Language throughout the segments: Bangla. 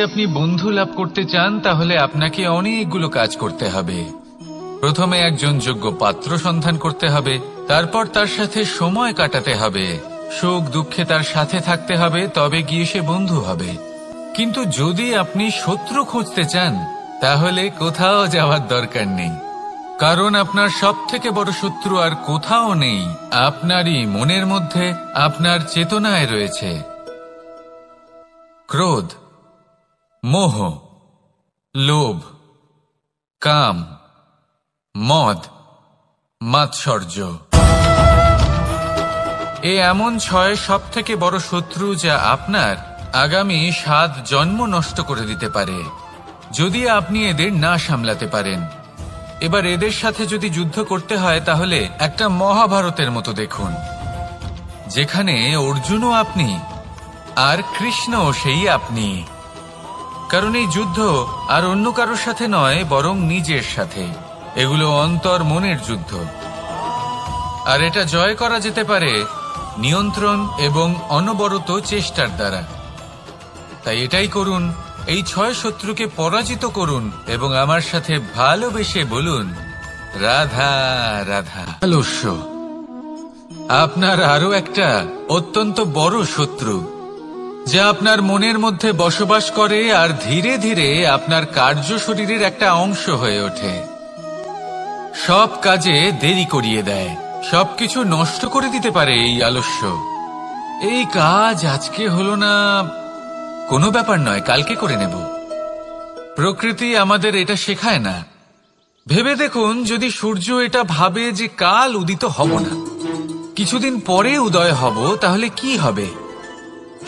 আপনি বন্ধু লাভ করতে চান তাহলে আপনাকে অনেকগুলো কাজ করতে হবে। প্রথমে একজন যোগ্য পাত্র সন্ধান করতে হবে, তারপর তার সাথে সময় কাটাতে হবে, সুখ দুঃখে তার সাথে থাকতে হবে, তবে গিয়ে সে বন্ধু হবে। কিন্তু যদি আপনি শত্রু খুঁজতে চান তাহলে কোথাও যাওয়ার দরকার নেই, কারণ আপনার সবথেকে বড় শত্রু আর কোথাও নেই, আপনারই মনের মধ্যে, আপনার চেতনায় রয়েছে। ক্রোধ, মোহ, লোভ, কাম, মদ, মাৎসর্য। এ এমন 6 সবথেকে বড় শত্রু যা আপনার আগামী 7 জন্ম নষ্ট করে দিতে পারে যদি আপনি এদের না সামলাতে পারেন। এবার এদের সাথে যদি যুদ্ধ করতে হয় তাহলে একটা মহাভারতের মতো দেখুন, যেখানে অর্জুনও আপনি আর কৃষ্ণও সেই আপনি। কারণ এই যুদ্ধ আর অন্য কারোর সাথে নয়, বরং নিজের সাথে। এগুলো অন্তর মনের যুদ্ধ, আর এটা জয় করা যেতে পারে নিয়ন্ত্রণ এবং অনবরত চেষ্টার দ্বারা। তাই এটাই করুন, এই 6 শত্রুকে পরাজিত করুন এবং আমার সাথে ভালোবেসে বলুন, রাধা রাধা। আলস্য আপনার আরো একটা অত্যন্ত বড় শত্রু, যা আপনার মনের মধ্যে বসবাস করে আর ধীরে ধীরে আপনার কার্য শরীরের একটা অংশ হয়ে ওঠে। সব কাজে দেরি করিয়ে দেয়, সবকিছু নষ্ট করে দিতে পারে এই আলস্য। এই কাজ আজকে হলো না, কোনো ব্যাপার নয়, কালকে করে নেব। প্রকৃতি আমাদের এটা শেখায় না। ভেবে দেখুন, যদি সূর্য এটা ভাবে যে কাল উদিত হব না, কিছুদিন পরে উদয় হব, তাহলে কি হবে?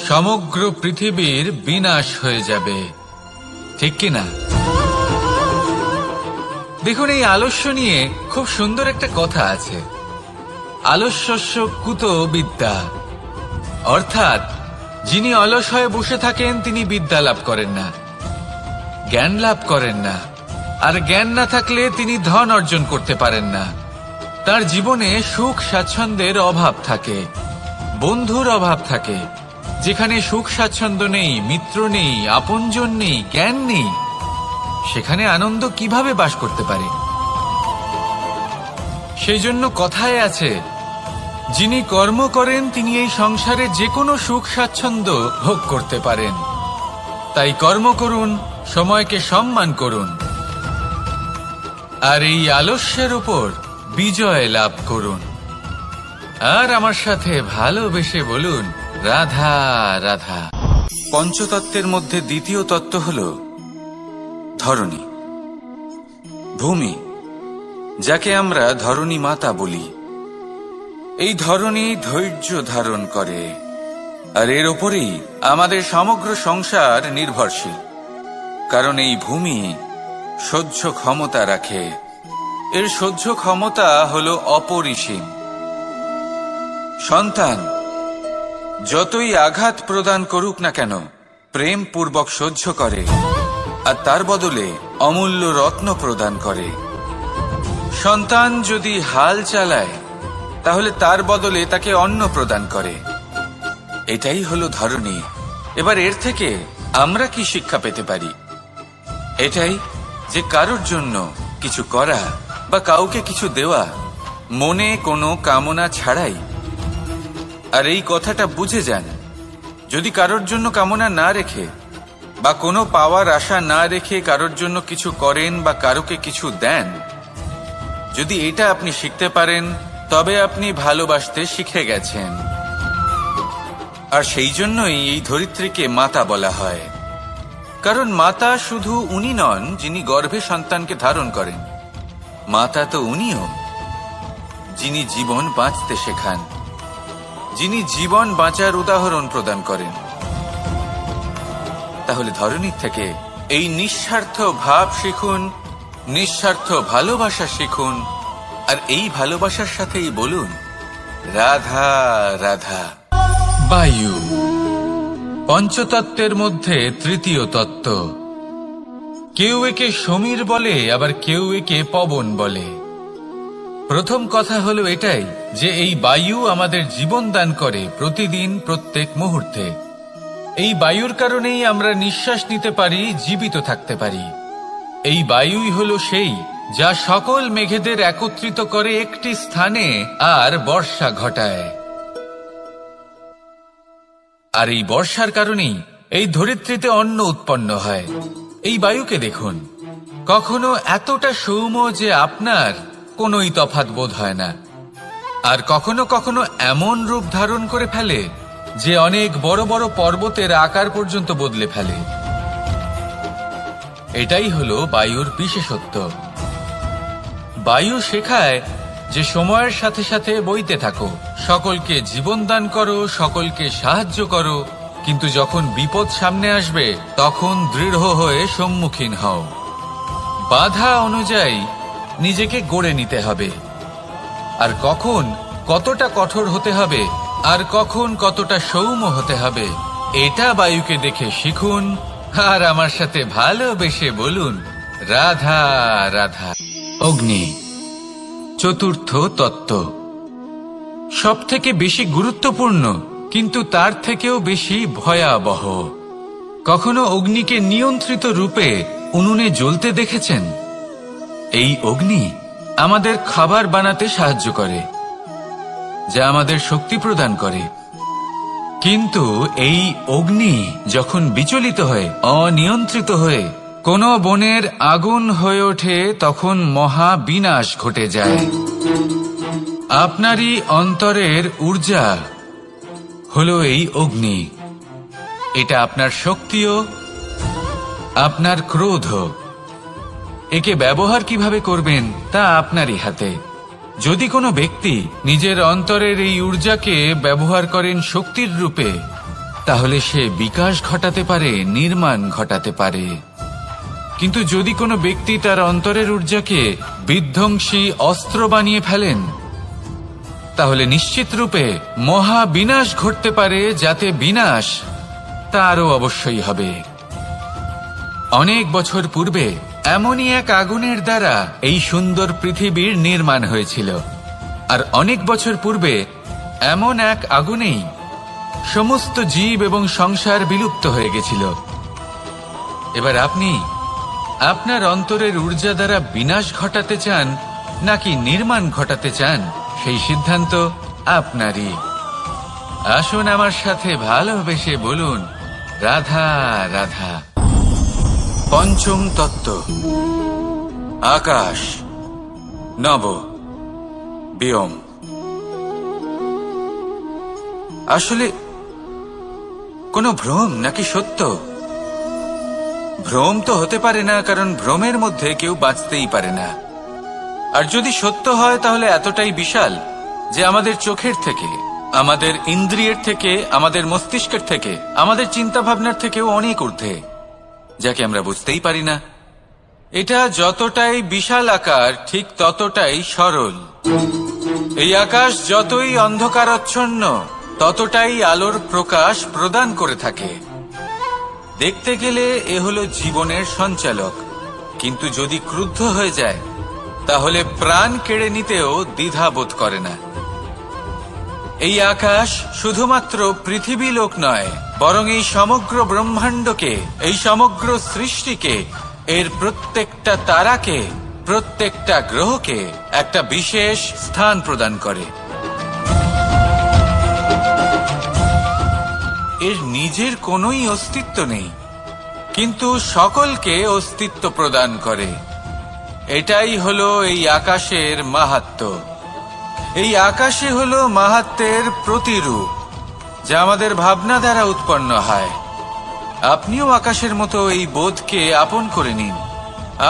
সমগ্র পৃথিবীর বিনাশ হয়ে যাবে, ঠিক কিনা? দেখুন, এই আলস্য নিয়ে খুব সুন্দর একটা কথা আছে, আলস্যস্য কুত বিদ্যা। অর্থাৎ যিনি অলস হয়ে বসে থাকেন তিনি বিদ্যা লাভ করেন না, জ্ঞান লাভ করেন না, আর জ্ঞান না থাকলে তিনি ধন অর্জন করতে পারেন না। তার জীবনে সুখ স্বাচ্ছন্দ্যের অভাব থাকে, বন্ধুর অভাব থাকে। যেখানে সুখ স্বাচ্ছন্দ্য নেই, মিত্র নেই, আপনজন নেই, জ্ঞান নেই, সেখানে আনন্দ কিভাবে বাস করতে পারে? সেই জন্য কথায় আছে, যিনি কর্ম করেন তিনি এই সংসারে যে কোনো সুখ স্বাচ্ছন্দ্য ভোগ করতে পারেন। তাই কর্ম করুন, সময়কে সম্মান করুন, আর এই আলস্যের উপর বিজয় লাভ করুন। আর আমার সাথে ভালোবেসে বলুন, রাধা রাধা। পঞ্চতত্ত্বের মধ্যে দ্বিতীয় তত্ত্ব হল ধরণী, ভূমি, যাকে আমরা ধরণী মাতা বলি। এই ধরণী ধৈর্য ধারণ করে, আর এর ওপরেই আমাদের সমগ্র সংসার নির্ভরশীল। কারণ এই ভূমি সহ্য ক্ষমতা রাখে, এর সহ্য ক্ষমতা হল অপরিসীম। সন্তান যতই আঘাত প্রদান করুক না কেন, প্রেম পূর্বক সহ্য করে, আর তার বদলে অমূল্য রত্ন প্রদান করে। সন্তান যদি হাল চালায় তাহলে তার বদলে তাকে অন্ন প্রদান করে। এটাই হলো ধরণী। এবার এর থেকে আমরা কি শিক্ষা পেতে পারি? এটাই যে কারোর জন্য কিছু করা বা কাউকে কিছু দেওয়া মনে কোনো কামনা ছাড়াই। আর এই কথাটা বুঝে যান, যদি কারোর জন্য কামনা না রেখে বা কোনো পাওয়ার আশা না রেখে কারোর জন্য কিছু করেন বা কারোকে কিছু দেন, যদি এটা আপনি শিখতে পারেন তবে আপনি ভালোবাসতে শিখে গেছেন। আর সেই জন্যই এই ধরিত্রীকে মাতা বলা হয়। কারণ মাতা শুধু উনি নন যিনি গর্ভে সন্তানকে ধারণ করেন, মাতা তো উনিও যিনি জীবন বাঁচতে শেখান, যিনি জীবন বাঁচার উদাহরণ প্রদান করেন। তাহলে ধরণীর থেকে এই নিঃস্বার্থ ভাব শিখুন, নিঃস্বার্থ ভালোবাসা শিখুন, আর এই ভালোবাসার সাথেই বলুন, রাধা রাধা। বায়ু পঞ্চতত্ত্বের মধ্যে তৃতীয় তত্ত্ব। কেউ একে সমীর বলে, আবার কেউ একে পবন বলে। প্রথম কথা হলো এটাই যে এই বায়ু আমাদের জীবন দান করে প্রতিদিন, প্রত্যেক মুহূর্তে। এই বায়ুর কারণেই আমরা নিঃশ্বাস নিতে পারি, জীবিত থাকতে পারি। এই বায়ুই হলো সেই যা সকল মেঘেদের একত্রিত করে একটি স্থানে আর বর্ষা ঘটায়। আর এই বর্ষার কারণেই এই ধরিত্রীতে অন্ন উৎপন্ন হয়। এই বায়ুকে দেখুন, কখনো এতটা সৌম্য যে আপনার কোনোই তফাৎ বোধ হয় না, আর কখনো কখনো এমন রূপ ধারণ করে ফেলে যে অনেক বড় বড় পর্বতের আকার পর্যন্ত বদলে ফেলে। এটাই হলো বায়ুর বিশেষত্ব। বায়ু শেখায় যে সময়ের সাথে সাথে বইতে থাকো, সকলকে জীবন দান করো, সকলকে সাহায্য করো, কিন্তু যখন বিপদ সামনে আসবে তখন দৃঢ় হয়ে সম্মুখীন হও। বাধা অনুযায়ী নিজেকে গড়ে নিতে হবে, আর কখন কতটা কঠোর হতে হবে আর কখন কতটা সৌম্য হতে হবে এটা বায়ুকে দেখে শিখুন, আর আমার সাথে ভালোবেসে বলুন রাধা রাধা। অগ্নি চতুর্থ তত্ত্ব, সব থেকে বেশি গুরুত্বপূর্ণ কিন্তু তার থেকেও বেশি ভয়াবহ। কখনো অগ্নিকে নিয়ন্ত্রিত রূপে উনুনে জ্বলতে দেখেছেন? এই অগ্নি আমাদের খাবার বানাতে সাহায্য করে, যা আমাদের শক্তি প্রদান করে। কিন্তু এই অগ্নি যখন বিচলিত হয়ে, অনিয়ন্ত্রিত হয়ে কোনো বনের আগুন হয়ে ওঠে, তখন মহা বিনাশ ঘটে যায়। আপনারই অন্তরের ঊর্জা হলো এই অগ্নি। এটা আপনার শক্তিও, আপনার ক্রোধ। একে ব্যবহার কিভাবে করবেন তা আপনারই হাতে। যদি কোনো ব্যক্তি নিজের অন্তরের এই ঊর্জাকে ব্যবহার করেন শক্তির রূপে, তাহলে সে বিকাশ ঘটাতে পারে, নির্মাণ ঘটাতে পারে। কিন্তু যদি কোনো ব্যক্তি তার অন্তরের ঊর্জাকে বিধ্বংসী অস্ত্র বানিয়ে ফেলেন, তাহলে নিশ্চিত রূপে মহা বিনাশ ঘটতে পারে, যাতে বিনাশ তারও অবশ্যই হবে। অনেক বছর পূর্বে এমনই এক আগুনের দ্বারা এই সুন্দর পৃথিবীর নির্মাণ হয়েছিল, আর অনেক বছর পূর্বে এমন এক আগুনেই সমস্ত জীব এবং সংসার বিলুপ্ত হয়ে গেছিল। এবার আপনি আপনার অন্তরের ঊর্জা দ্বারা বিনাশ ঘটাতে চান নাকি নির্মাণ ঘটাতে চান, সেই সিদ্ধান্ত আপনারই। আসুন আমার সাথে ভালোবেসে বলুন রাধা রাধা। পঞ্চম তত্ত্ব, আকাশ নব ব্যোম। আসলে কোনো ভ্রম নাকি সত্য? ভ্রম তো হতে পারে না, কারণ ভ্রমের মধ্যে কেউ বাঁচতেই পারে না। আর যদি সত্য হয় তাহলে এতটাই বিশাল যে আমাদের চোখের থেকে, আমাদের ইন্দ্রিয়ের থেকে, আমাদের মস্তিষ্কের থেকে, আমাদের চিন্তা ভাবনার থেকেও অনেক ঊর্ধ্বে, যাকে আমরা বুঝতেই পারি না। এটা যতটাই বিশাল আকার, ঠিক ততটাই সরল। এই আকাশ যতই অন্ধকারাচ্ছন্ন, ততটাই আলোর প্রকাশ প্রদান করে থাকে। দেখতে গেলে এ হলো জীবনের সঞ্চালক, কিন্তু যদি ক্রুদ্ধ হয়ে যায় তাহলে প্রাণ কেড়ে নিতেও দ্বিধাবোধ করে না। এই আকাশ শুধুমাত্র পৃথিবী লোক নয়, বরং এই সমগ্র ব্রহ্মাণ্ডকে, এই সমগ্র সৃষ্টিকে, এর প্রত্যেকটা তারাকে, প্রত্যেকটা গ্রহকে একটা বিশেষ স্থান প্রদান করে। এর নিজের কোনোই অস্তিত্ব নেই, কিন্তু সকলকে অস্তিত্ব প্রদান করে। এটাই হলো এই আকাশের মাহাত্ম্য। এই আকাশে হলো মাহাত্ম্যের প্রতিরূপ, যা আমাদের ভাবনা দ্বারা উৎপন্ন হয়। আপনিও আকাশের মতো এই বোধকে আপন করে নিন।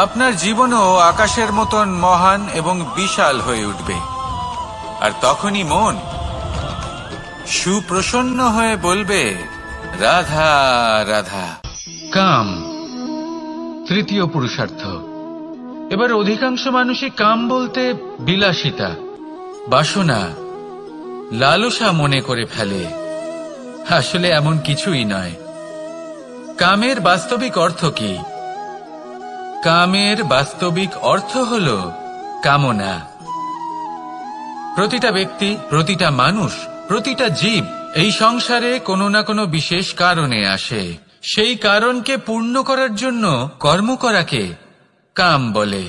আপনার জীবনও আকাশের মতন মহান এবং বিশাল হয়ে উঠবে। আর তখনই মন সুপ্রসন্ন হয়ে বলবে রাধা রাধা। কাম তৃতীয় পুরুষার্থ। এবার অধিকাংশ মানুষই কাম বলতে বিলাসিতা, বাসনা, লালসা মনে করে ফেলে। আসলে এমন কিছুই নয়। কামের বাস্তবিক অর্থ কি? কামের বাস্তবিক অর্থ হল কামনা। প্রতিটা ব্যক্তি, প্রতিটা মানুষ, প্রতিটা জীব এই সংসারে কোনো না কোনো বিশেষ কারণে আসে, সেই কারণকে পূর্ণ করার জন্য কর্ম করাকে কাম বলে।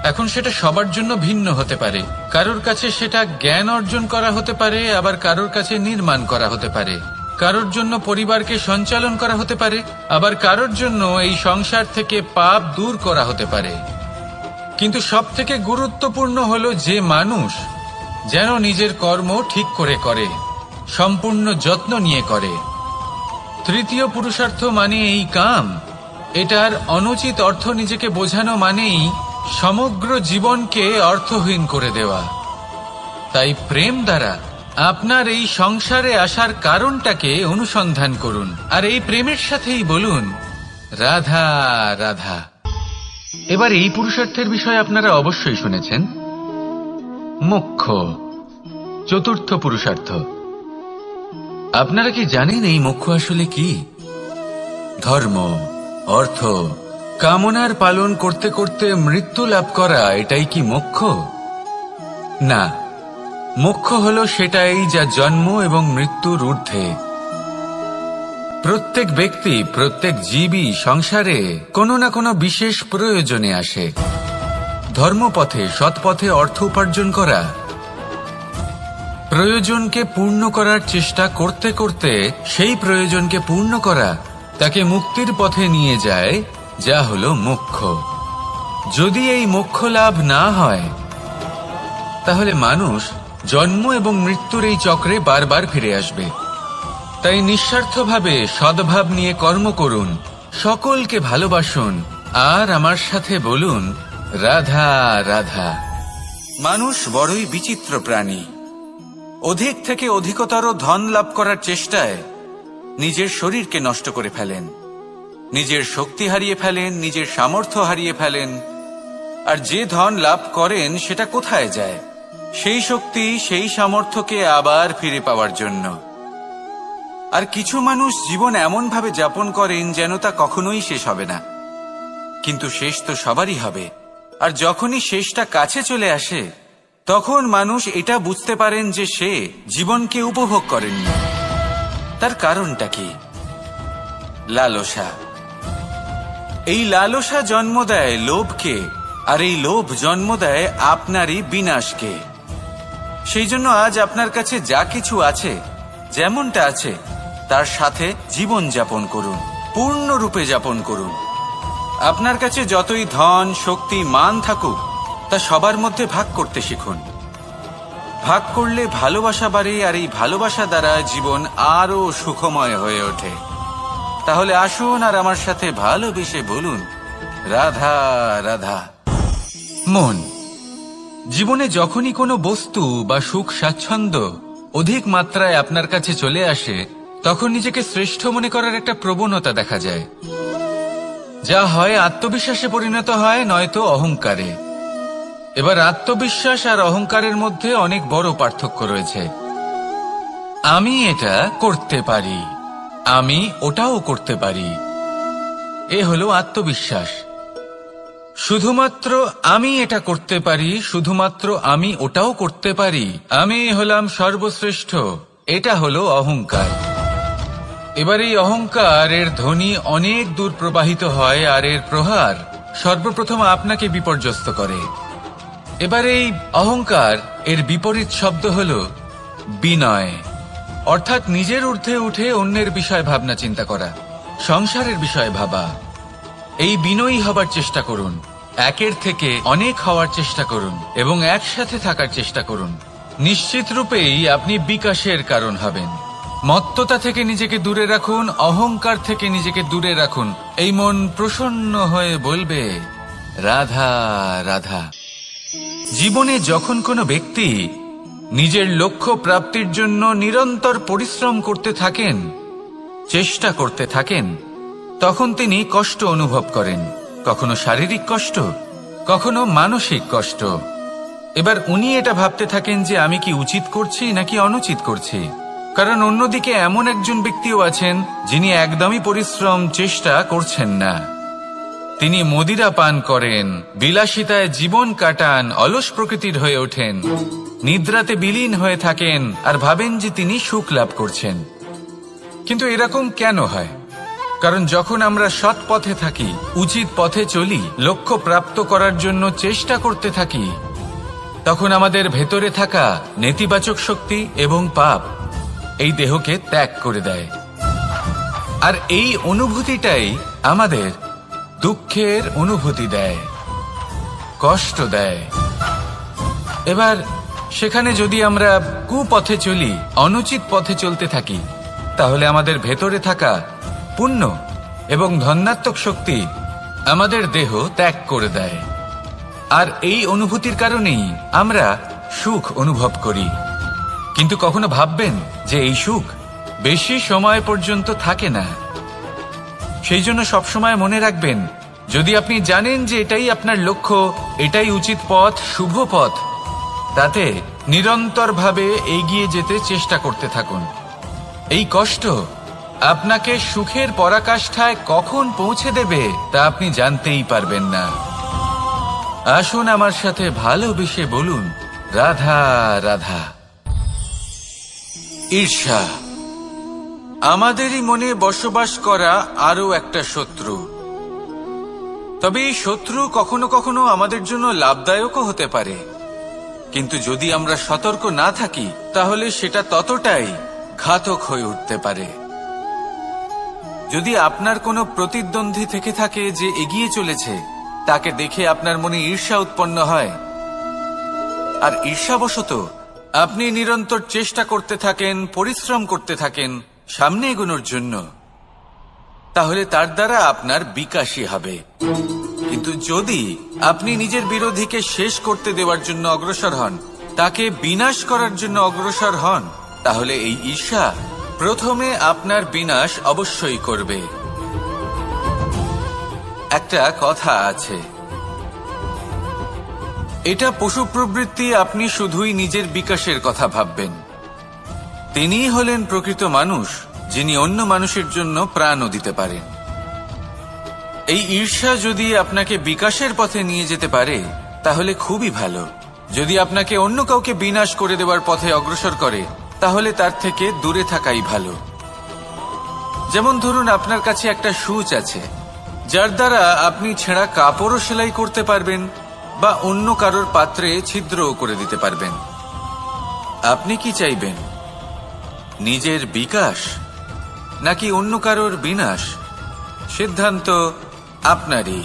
এখন সেটা সবার জন্য ভিন্ন হতে পারে। কারোর কাছে সেটা জ্ঞান অর্জন করা হতে পারে, আবার কারোর কাছে নির্মাণ করা হতে পারে। কারোর জন্য পরিবারকে সঞ্চালন করা হতে পারে, আবার কারোর জন্য এই সংসার থেকে পাপ দূর করা হতে পারে। কিন্তু সবথেকে গুরুত্বপূর্ণ হলো যে মানুষ যেন নিজের কর্ম ঠিক করে করে, সম্পূর্ণ যত্ন নিয়ে করে। তৃতীয় পুরুষার্থ মানে এই কাম। এটার অনুচিত অর্থ নিজেকে বোঝানো মানেই সমগ্র জীবনকে অর্থহীন করে দেওয়া। তাই প্রেম দ্বারা আপনার এই সংসারে আসার কারণটাকে অনুসন্ধান করুন, আর এই প্রেমের সাথেই বলুন রাধা রাধা। এবার এই পুরুষার্থের বিষয়ে আপনারা অবশ্যই শুনেছেন, মোক্ষ, চতুর্থ পুরুষার্থ। আপনারা কি জানেন এই মোক্ষ আসলে কি? ধর্ম, অর্থ, কামনার পালন করতে করতে মৃত্যু লাভ করা, এটাই কি মোক্ষ? না, মোক্ষ হলো সেটাই যা জন্ম এবং মৃত্যুর ঊর্ধ্বে। প্রত্যেক ব্যক্তি, প্রত্যেক জীবই সংসারে কোনো না কোনো বিশেষ প্রয়োজনে আসে। ধর্মপথে, সৎপথে অর্থ উপার্জন করা, প্রয়োজনকে পূর্ণ করার চেষ্টা করতে করতে সেই প্রয়োজনকে পূর্ণ করা তাকে মুক্তির পথে নিয়ে যায়, যা হলো মোক্ষ। যদি এই মোক্ষ লাভ না হয় তাহলে মানুষ জন্ম এবং মৃত্যুর এই চক্রে বারবার ফিরে আসবে। তাই নিঃস্বার্থভাবে সদ্ভাব নিয়ে কর্ম করুন, সকলকে ভালোবাসুন, আর আমার সাথে বলুন রাধা রাধা। মানুষ বড়ই বিচিত্র প্রাণী। অধিক থেকে অধিকতর ধন লাভ করার চেষ্টায় নিজের শরীরকে নষ্ট করে ফেলেন, নিজের শক্তি হারিয়ে ফেলেন, নিজের সামর্থ্য হারিয়ে ফেলেন। আর যে ধন লাভ করেন সেটা কোথায় যায়? সেই শক্তি, সেই সামর্থ্যকে আবার ফিরে পাওয়ার জন্য। আর কিছু মানুষ জীবন এমন ভাবে যাপন করেন যেন তা কখনোই শেষ হবে না। কিন্তু শেষ তো সবারই হবে। আর যখনই শেষটা কাছে চলে আসে তখন মানুষ এটা বুঝতে পারেন যে সে জীবনকে উপভোগ করেননি। তার কারণটা কি? লালসা। এই লালসা জন্ম দেয় লোভকে, আর এই লোভ জন্ম দেয় আপনারই বিনাশকে। সেই জন্য আজ আপনার কাছে যা কিছু আছে, যেমনটা আছে তার সাথে জীবন যাপন করুন, পূর্ণরূপে যাপন করুন। আপনার কাছে যতই ধন, শক্তি, মান থাকুক, তা সবার মধ্যে ভাগ করতে শিখুন। ভাগ করলে ভালোবাসা বাড়ে, আর এই ভালোবাসা দ্বারা জীবন আরো সুখময় হয়ে ওঠে। তাহলে আসুন আর আমার সাথে ভালোবেসে বলুন রাধা রাধা। মন, জীবনে যখনই কোনো বস্তু বা সুখ স্বাচ্ছন্দ্য অধিক মাত্রায় আপনার কাছে চলে আসে, তখন নিজেকে শ্রেষ্ঠ মনে করার একটা প্রবণতা দেখা যায়, যা হয় আত্মবিশ্বাসে পরিণত হয়, নয়তো অহংকারে। এবার আত্মবিশ্বাস আর অহংকারের মধ্যে অনেক বড় পার্থক্য রয়েছে। আমি এটা করতে পারি, আমি ওটাও করতে পারি, এ হলো আত্মবিশ্বাস। শুধুমাত্র আমি এটা করতে পারি, শুধুমাত্র আমি ওটাও করতে পারি, আমি হলাম সর্বশ্রেষ্ঠ, এটা হলো অহংকার। এবার এই অহংকার, এর ধ্বনি অনেক দূর প্রবাহিত হয়, আর এর প্রহার সর্বপ্রথম আপনাকে বিপর্যস্ত করে। এবার এই অহংকার, এর বিপরীত শব্দ হলো বিনয়, অর্থাৎ নিজের ঊর্ধ্বে উঠে অন্যের বিষয় ভাবনা চিন্তা করা, সংসারের বিষয়ে ভাবা। এই বিনয়ী হবার চেষ্টা করুন, একের থেকে অনেক হওয়ার চেষ্টা করুন, এবং একসাথে থাকার চেষ্টা করুন। নিশ্চিত রূপেই আপনি বিকাশের কারণ হবেন। মত্ততা থেকে নিজেকে দূরে রাখুন, অহংকার থেকে নিজেকে দূরে রাখুন। এই মন প্রসন্ন হয়ে বলবে রাধা রাধা। জীবনে যখন কোনো ব্যক্তি নিজের লক্ষ্য প্রাপ্তির জন্য নিরন্তর পরিশ্রম করতে থাকেন, চেষ্টা করতে থাকেন, তখন তিনি কষ্ট অনুভব করেন, কখনো শারীরিক কষ্ট, কখনো মানসিক কষ্ট। এবার উনি এটা ভাবতে থাকেন যে আমি কি উচিত করছি নাকি অনুচিত করছি। কারণ অন্যদিকে এমন একজন ব্যক্তিও আছেন যিনি একদমই পরিশ্রম, চেষ্টা করছেন না। তিনি মদিরা পান করেন, বিলাসিতায় জীবন কাটান, অলস প্রকৃতির হয়ে ওঠেন, নিদ্রাতে বিলীন হয়ে থাকেন আর ভাবেন যে তিনি সুখ লাভ করছেন। কিন্তু এরকম কেন হয়? কারণ যখন আমরা সৎ পথে থাকি, উচিত পথে চলি, লক্ষ্য প্রাপ্ত করার জন্য চেষ্টা করতে থাকি, তখন আমাদের ভেতরে থাকা নেতিবাচক শক্তি এবং পাপ এই দেহকে ত্যাগ করে দেয়। আর এই অনুভূতিটাই আমাদের দুঃখের অনুভূতি দেয়, কষ্ট দেয়। এবার সেখানে যদি আমরা কুপথে চলি, অনুচিত পথে চলতে থাকি, তাহলে আমাদের ভেতরে থাকা পুণ্য এবং ধনাত্মক শক্তি আমাদের দেহ ত্যাগ করে দেয়। আর এই অনুভূতির কারণেই আমরা সুখ অনুভব করি। কিন্তু কখনো ভাববেন যে এই সুখ বেশি সময় পর্যন্ত থাকে না। সেই জন্য সবসময় মনে রাখবেন, যদি আপনি জানেন যে এটাই আপনার লক্ষ্য, এটাই উচিত পথ, শুভ পথ, তাতে নিরন্তরভাবে এগিয়ে যেতে চেষ্টা করতে থাকুন। এই কষ্ট আপনাকে সুখের পরাকাষ্ঠায় কখন পৌঁছে দেবে তা আপনি জানতেই পারবেন না। আসুন আমার সাথে ভালোবেসে বলুন, রাধা রাধা। ঈর্ষা আমাদেরই মনে বসবাস করা আরো একটা শত্রু। তবে এই শত্রু কখনো কখনো আমাদের জন্য লাভদায়কও হতে পারে, কিন্তু যদি আমরা সতর্ক না থাকি তাহলে সেটা ততটাই ঘাতক হয়ে উঠতে পারে। যদি আপনার কোনো প্রতিদ্বন্দ্বী থেকে থাকে যে এগিয়ে চলেছে, তাকে দেখে আপনার মনে ঈর্ষা উৎপন্ন হয়, আর ঈর্ষাবশত আপনি নিরন্তর চেষ্টা করতে থাকেন, পরিশ্রম করতে থাকেন সামনে এগোনোর জন্য, তাহলে তার দ্বারা আপনার বিকাশই হবে। কিন্তু যদি আপনি নিজের বিরোধীকে শেষ করতে দেওয়ার জন্য অগ্রসর হন, তাকে বিনাশ করার জন্য অগ্রসর হন, তাহলে এই ঈর্ষা প্রথমে আপনার বিনাশ অবশ্যই করবে। একটা কথা আছে, এটা পশু প্রবৃত্তি, আপনি শুধুই নিজের বিকাশের কথা ভাববেন। তিনিই হলেন প্রকৃত মানুষ, যিনি অন্য মানুষের জন্য প্রাণও দিতে পারেন। এই ঈর্ষা যদি আপনাকে বিকাশের পথে নিয়ে যেতে পারে তাহলে খুবই ভালো। যদি আপনাকে অন্য কাউকে বিনাশ করে দেওয়ার পথে অগ্রসর করে, তাহলে তার থেকে দূরে থাকাই ভালো। যেমন ধরুন, আপনার কাছে একটা সূচ আছে, যার দ্বারা আপনি ছেঁড়া কাপড়ও সেলাই করতে পারবেন বা অন্য কারোর পাত্রে ছিদ্রও করে দিতে পারবেন। আপনি কি চাইবেন, নিজের বিকাশ নাকি অন্য কারোর বিনাশ? সিদ্ধান্ত আপনারই।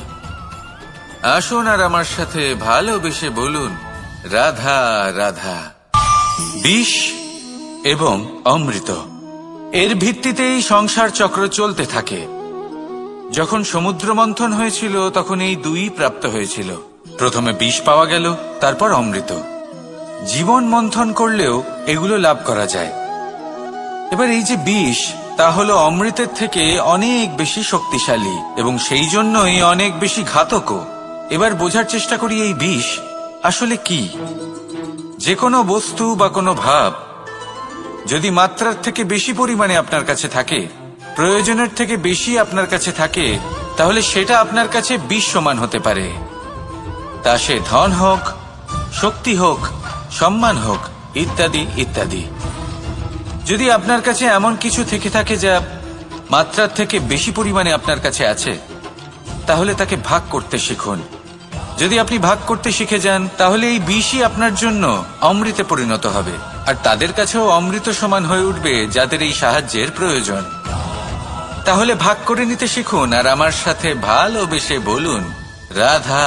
আসুন আর আমার সাথে ভালোবেসে বলুন, রাধা রাধা। বিষ এবং অমৃত, এর ভিত্তিতেই সংসার চক্র চলতে থাকে। যখন সমুদ্র মন্থন হয়েছিল তখন এই দুই প্রাপ্ত হয়েছিল। প্রথমে বিষ পাওয়া গেল, তারপর অমৃত। জীবন মন্থন করলেও এগুলো লাভ করা যায়। এবার এই যে বিষ, তা হলো অমৃতের থেকে অনেক বেশি শক্তিশালী এবং সেই জন্যই অনেক বেশি ঘাতকও। এবার বোঝার চেষ্টা করি এই বিষ আসলে কি। যে কোনো বস্তু বা কোনো ভাব যদি মাত্রার থেকে বেশি পরিমাণে আপনার কাছে থাকে, প্রয়োজনের থেকে বেশি আপনার কাছে থাকে, তাহলে সেটা আপনার কাছে বিষ সমান হতে পারে। তা সে ধন হোক, শক্তি হোক, সম্মান হোক, ইত্যাদি ইত্যাদি। যদি আপনার কাছে এমন কিছু থেকে থাকে যা মাত্রার থেকে বেশি পরিমাণে আপনার কাছে আছে, তাহলে তাকে ভাগ করতে শিখুন। যদি আপনি ভাগ করতে শিখে যান, তাহলে এই বিষই আপনার জন্য অমৃতে পরিণত হবে, আর তাদের কাছেও অমৃত সমান হয়ে উঠবে যাদের এই সাহায্যের প্রয়োজন। তাহলে ভাগ করে নিতে শিখুন আর আমার সাথে ভালোবেসে বলুন, রাধা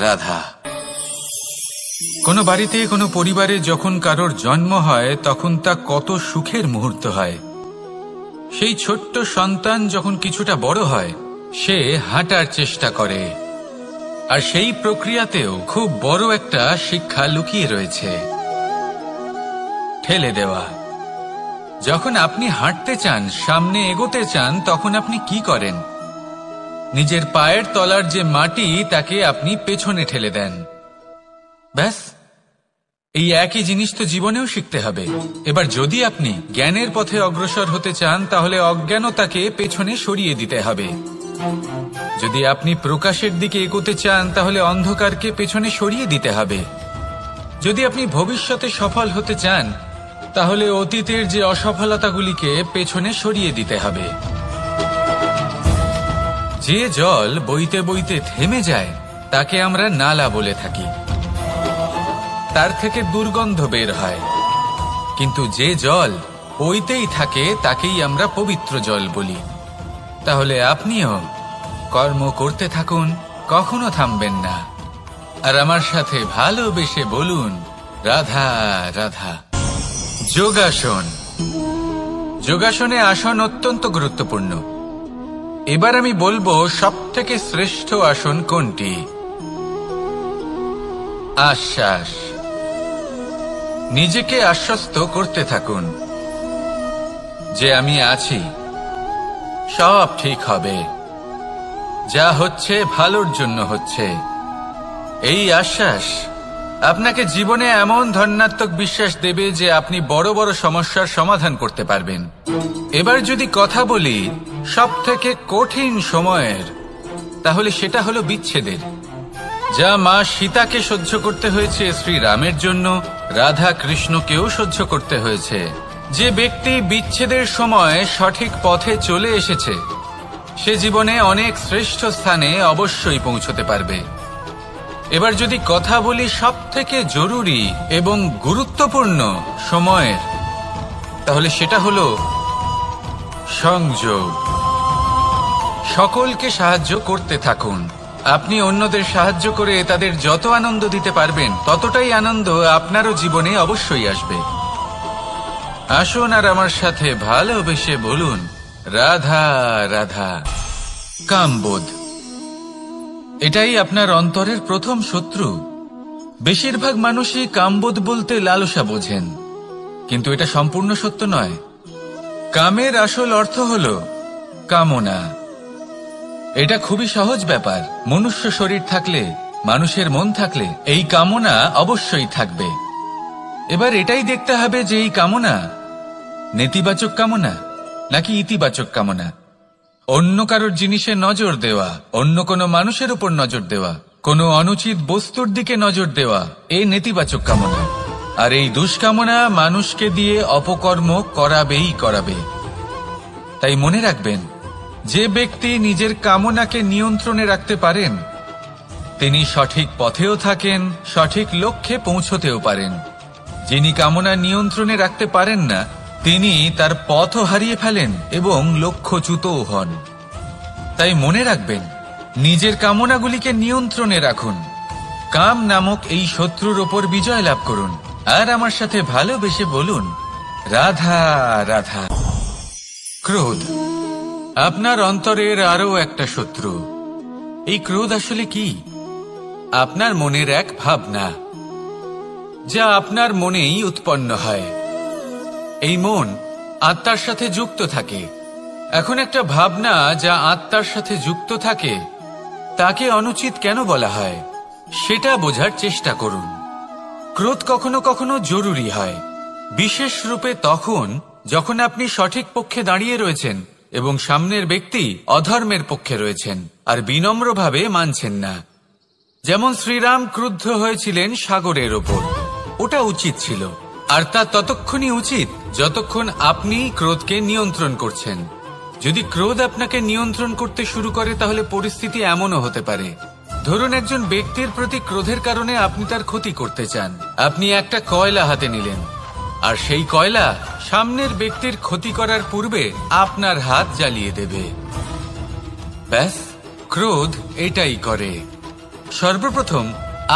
রাধা। কোনো বাড়িতে, কোনো পরিবারে যখন কারোর জন্ম হয়, তখন তা কত সুখের মুহূর্ত হয়। সেই ছোট্ট সন্তান যখন কিছুটা বড় হয়, সে হাঁটার চেষ্টা করে, আর সেই প্রক্রিয়াতেও খুব বড় একটা শিক্ষা লুকিয়ে রয়েছে, ঠেলে দেওয়া। যখন আপনি হাঁটতে চান, সামনে এগোতে চান, তখন আপনি কি করেন? নিজের পায়ের তলার যে মাটি, তাকে আপনি পেছনে ঠেলে দেন। ব্যাস, এই একই জিনিস তো জীবনেও শিখতে হবে। এবার যদি আপনি জ্ঞানের পথে অগ্রসর হতে চান, তাহলে অজ্ঞানতাকে পেছনে সরিয়ে দিতে হবে। যদি আপনি প্রকাশের দিকে এগোতে চান তাহলে অন্ধকারকে পেছনে সরিয়ে দিতে হবে। যদি আপনি ভবিষ্যতে সফল হতে চান তাহলে অতীতের যে অসফলতাগুলিকে পেছনে সরিয়ে দিতে হবে। যে জল বইতে বইতে থেমে যায় তাকে আমরা নালা বলে থাকি, তার থেকে দুর্গন্ধ বের হয়। কিন্তু যে জল বইতেই থাকে তাকেই আমরা পবিত্র জল বলি। তাহলে আপনিও কর্ম করতে থাকুন, কখনো থামবেন না। আর আমার সাথে ভালোবেসে বলুন, রাধা রাধা। যোগাসন। যোগাসনে আসন অত্যন্ত গুরুত্বপূর্ণ। এবার আমি বলবো সবথেকে শ্রেষ্ঠ আসন কোনটি। আশ্বাস। নিজেকে আশ্বস্ত করতে থাকুন যে আমি আছি, সব ঠিক হবে, যা হচ্ছে ভালোর জন্য হচ্ছে। এই আশ্বাস আপনাকে জীবনে এমন ধনাত্মক বিশ্বাস দেবে যে আপনি বড় বড় সমস্যার সমাধান করতে পারবেন। এবার যদি কথা বলি সবথেকে কঠিন সময়ের, তাহলে সেটা হলো বিচ্ছেদের। যা মা সীতাকে সহ্য করতে হয়েছে শ্রীরামের জন্য, রাধা কৃষ্ণকেও সহ্য করতে হয়েছে। যে ব্যক্তি বিচ্ছেদের সময় সঠিক পথে চলে এসেছে সে জীবনে অনেক শ্রেষ্ঠ স্থানে অবশ্যই পৌঁছতে পারবে। এবার যদি কথা বলি সবথেকে জরুরি এবং গুরুত্বপূর্ণ সময়ের, তাহলে সেটা হলো সংযোগ। সকলকে সাহায্য করতে থাকুন। আপনি অন্যদের সাহায্য করে তাদের যত আনন্দ দিতে পারবেন ততটাই আনন্দ আপনারও জীবনে অবশ্যই আসবে। আসুন আর আমার সাথে ভালোবেসে বলুন, রাধা রাধা। কামবোধ। এটাই আপনার অন্তরের প্রথম শত্রু। বেশিরভাগ মানুষই কামবোধ বলতে লালসা বোঝেন, কিন্তু এটা সম্পূর্ণ সত্য নয়। কামের আসল অর্থ হল কামনা। এটা খুবই সহজ ব্যাপার। মনুষ্য শরীর থাকলে, মানুষের মন থাকলে এই কামনা অবশ্যই থাকবে। এবার এটাই দেখতে হবে যে এই কামনা নেতিবাচক কামনা নাকি ইতিবাচক কামনা। অন্য কারোর জিনিসে নজর দেওয়া, অন্য কোনো মানুষের উপর নজর দেওয়া, কোনো অনুচিত বস্তুর দিকে নজর দেওয়া, এই নেতিবাচক কামনা। আর এই দুষ্কামনা মানুষকে দিয়ে অপকর্ম করাবেই করাবে। তাই মনে রাখবেন, যে ব্যক্তি নিজের কামনাকে নিয়ন্ত্রণে রাখতে পারেন তিনি সঠিক পথেও থাকেন, সঠিক লক্ষ্যে পৌঁছতেও পারেন। যিনি কামনা নিয়ন্ত্রণে রাখতে পারেন না তিনি তার পথও হারিয়ে ফেলেন এবং লক্ষ্যচ্যুতও হন। তাই মনে রাখবেন, নিজের কামনাগুলিকে নিয়ন্ত্রণে রাখুন। কাম নামক এই শত্রুর ওপর বিজয় লাভ করুন। আর আমার সাথে ভালোবেসে বলুন, রাধা রাধা। ক্রোধ। আপনার অন্তরের আরো একটা শত্রু। এই ক্রোধ আসলে কি? আপনার মনের এক ভাবনা, যা আপনার মনেই উৎপন্ন হয়। এই মন আত্মার সাথে যুক্ত থাকে। এখন একটা ভাবনা যা আত্মার সাথে যুক্ত থাকে তাকে অনুচিত কেন বলা হয় সেটা বোঝার চেষ্টা করুন। ক্রোধ কখনো কখনো জরুরি হয়, বিশেষ রূপে তখন যখন আপনি সঠিক পক্ষে দাঁড়িয়ে রয়েছেন এবং সামনের ব্যক্তি অধর্মের পক্ষে রয়েছেন আর বিনম্রভাবে মানছেন না। যেমন শ্রীরাম ক্রুদ্ধ হয়েছিলেন সাগরের ওপর। ওটা উচিত ছিল, আর তা ততক্ষণই উচিত যতক্ষণ আপনি ক্রোধকে নিয়ন্ত্রণ করছেন। যদি ক্রোধ আপনাকে নিয়ন্ত্রণ করতে শুরু করে তাহলে পরিস্থিতি এমনও হতে পারে, ধরুন একজন ব্যক্তির প্রতি ক্রোধের কারণে আপনি তার ক্ষতি করতে চান। আপনি একটা কয়লা হাতে নিলেন আর সেই কয়লা সামনের ব্যক্তির ক্ষতি করার পূর্বে আপনার হাত জ্বালিয়ে দেবে। ব্যাস, ক্রোধ এটাই করে। সর্বপ্রথম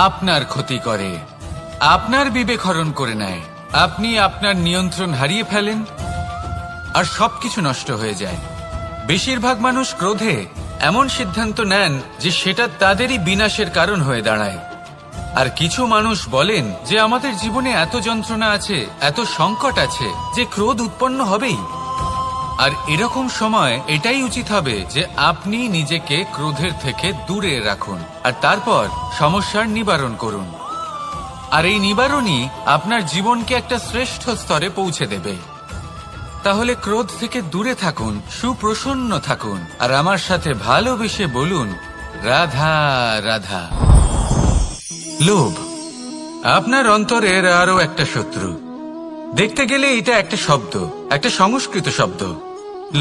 আপনার ক্ষতি করে, আপনার বিবেক হরণ করে নেয়। আপনি আপনার নিয়ন্ত্রণ হারিয়ে ফেলেন আর সবকিছু নষ্ট হয়ে যায়। বেশিরভাগ মানুষ ক্রোধে এমন সিদ্ধান্ত নেন যে সেটা তাদেরই বিনাশের কারণ হয়ে দাঁড়ায়। আর কিছু মানুষ বলেন যে আমাদের জীবনে এত যন্ত্রণা আছে, এত সংকট আছে যে ক্রোধ উৎপন্ন হবেই। আর এরকম সময় এটাই উচিত হবে যে আপনি নিজেকে ক্রোধের থেকে দূরে রাখুন আর তারপর সমস্যার নিবারণ করুন। আর এই নিবারণই আপনার জীবনকে একটা শ্রেষ্ঠ স্তরে পৌঁছে দেবে। তাহলে ক্রোধ থেকে দূরে থাকুন, সুপ্রসন্ন থাকুন, আর আমার সাথে ভালোবেসে বলুন, রাধা রাধা। লোভ আপনার অন্তরের আরো একটা শত্রু। দেখতে গেলে এটা একটা শব্দ, একটা সংস্কৃত শব্দ,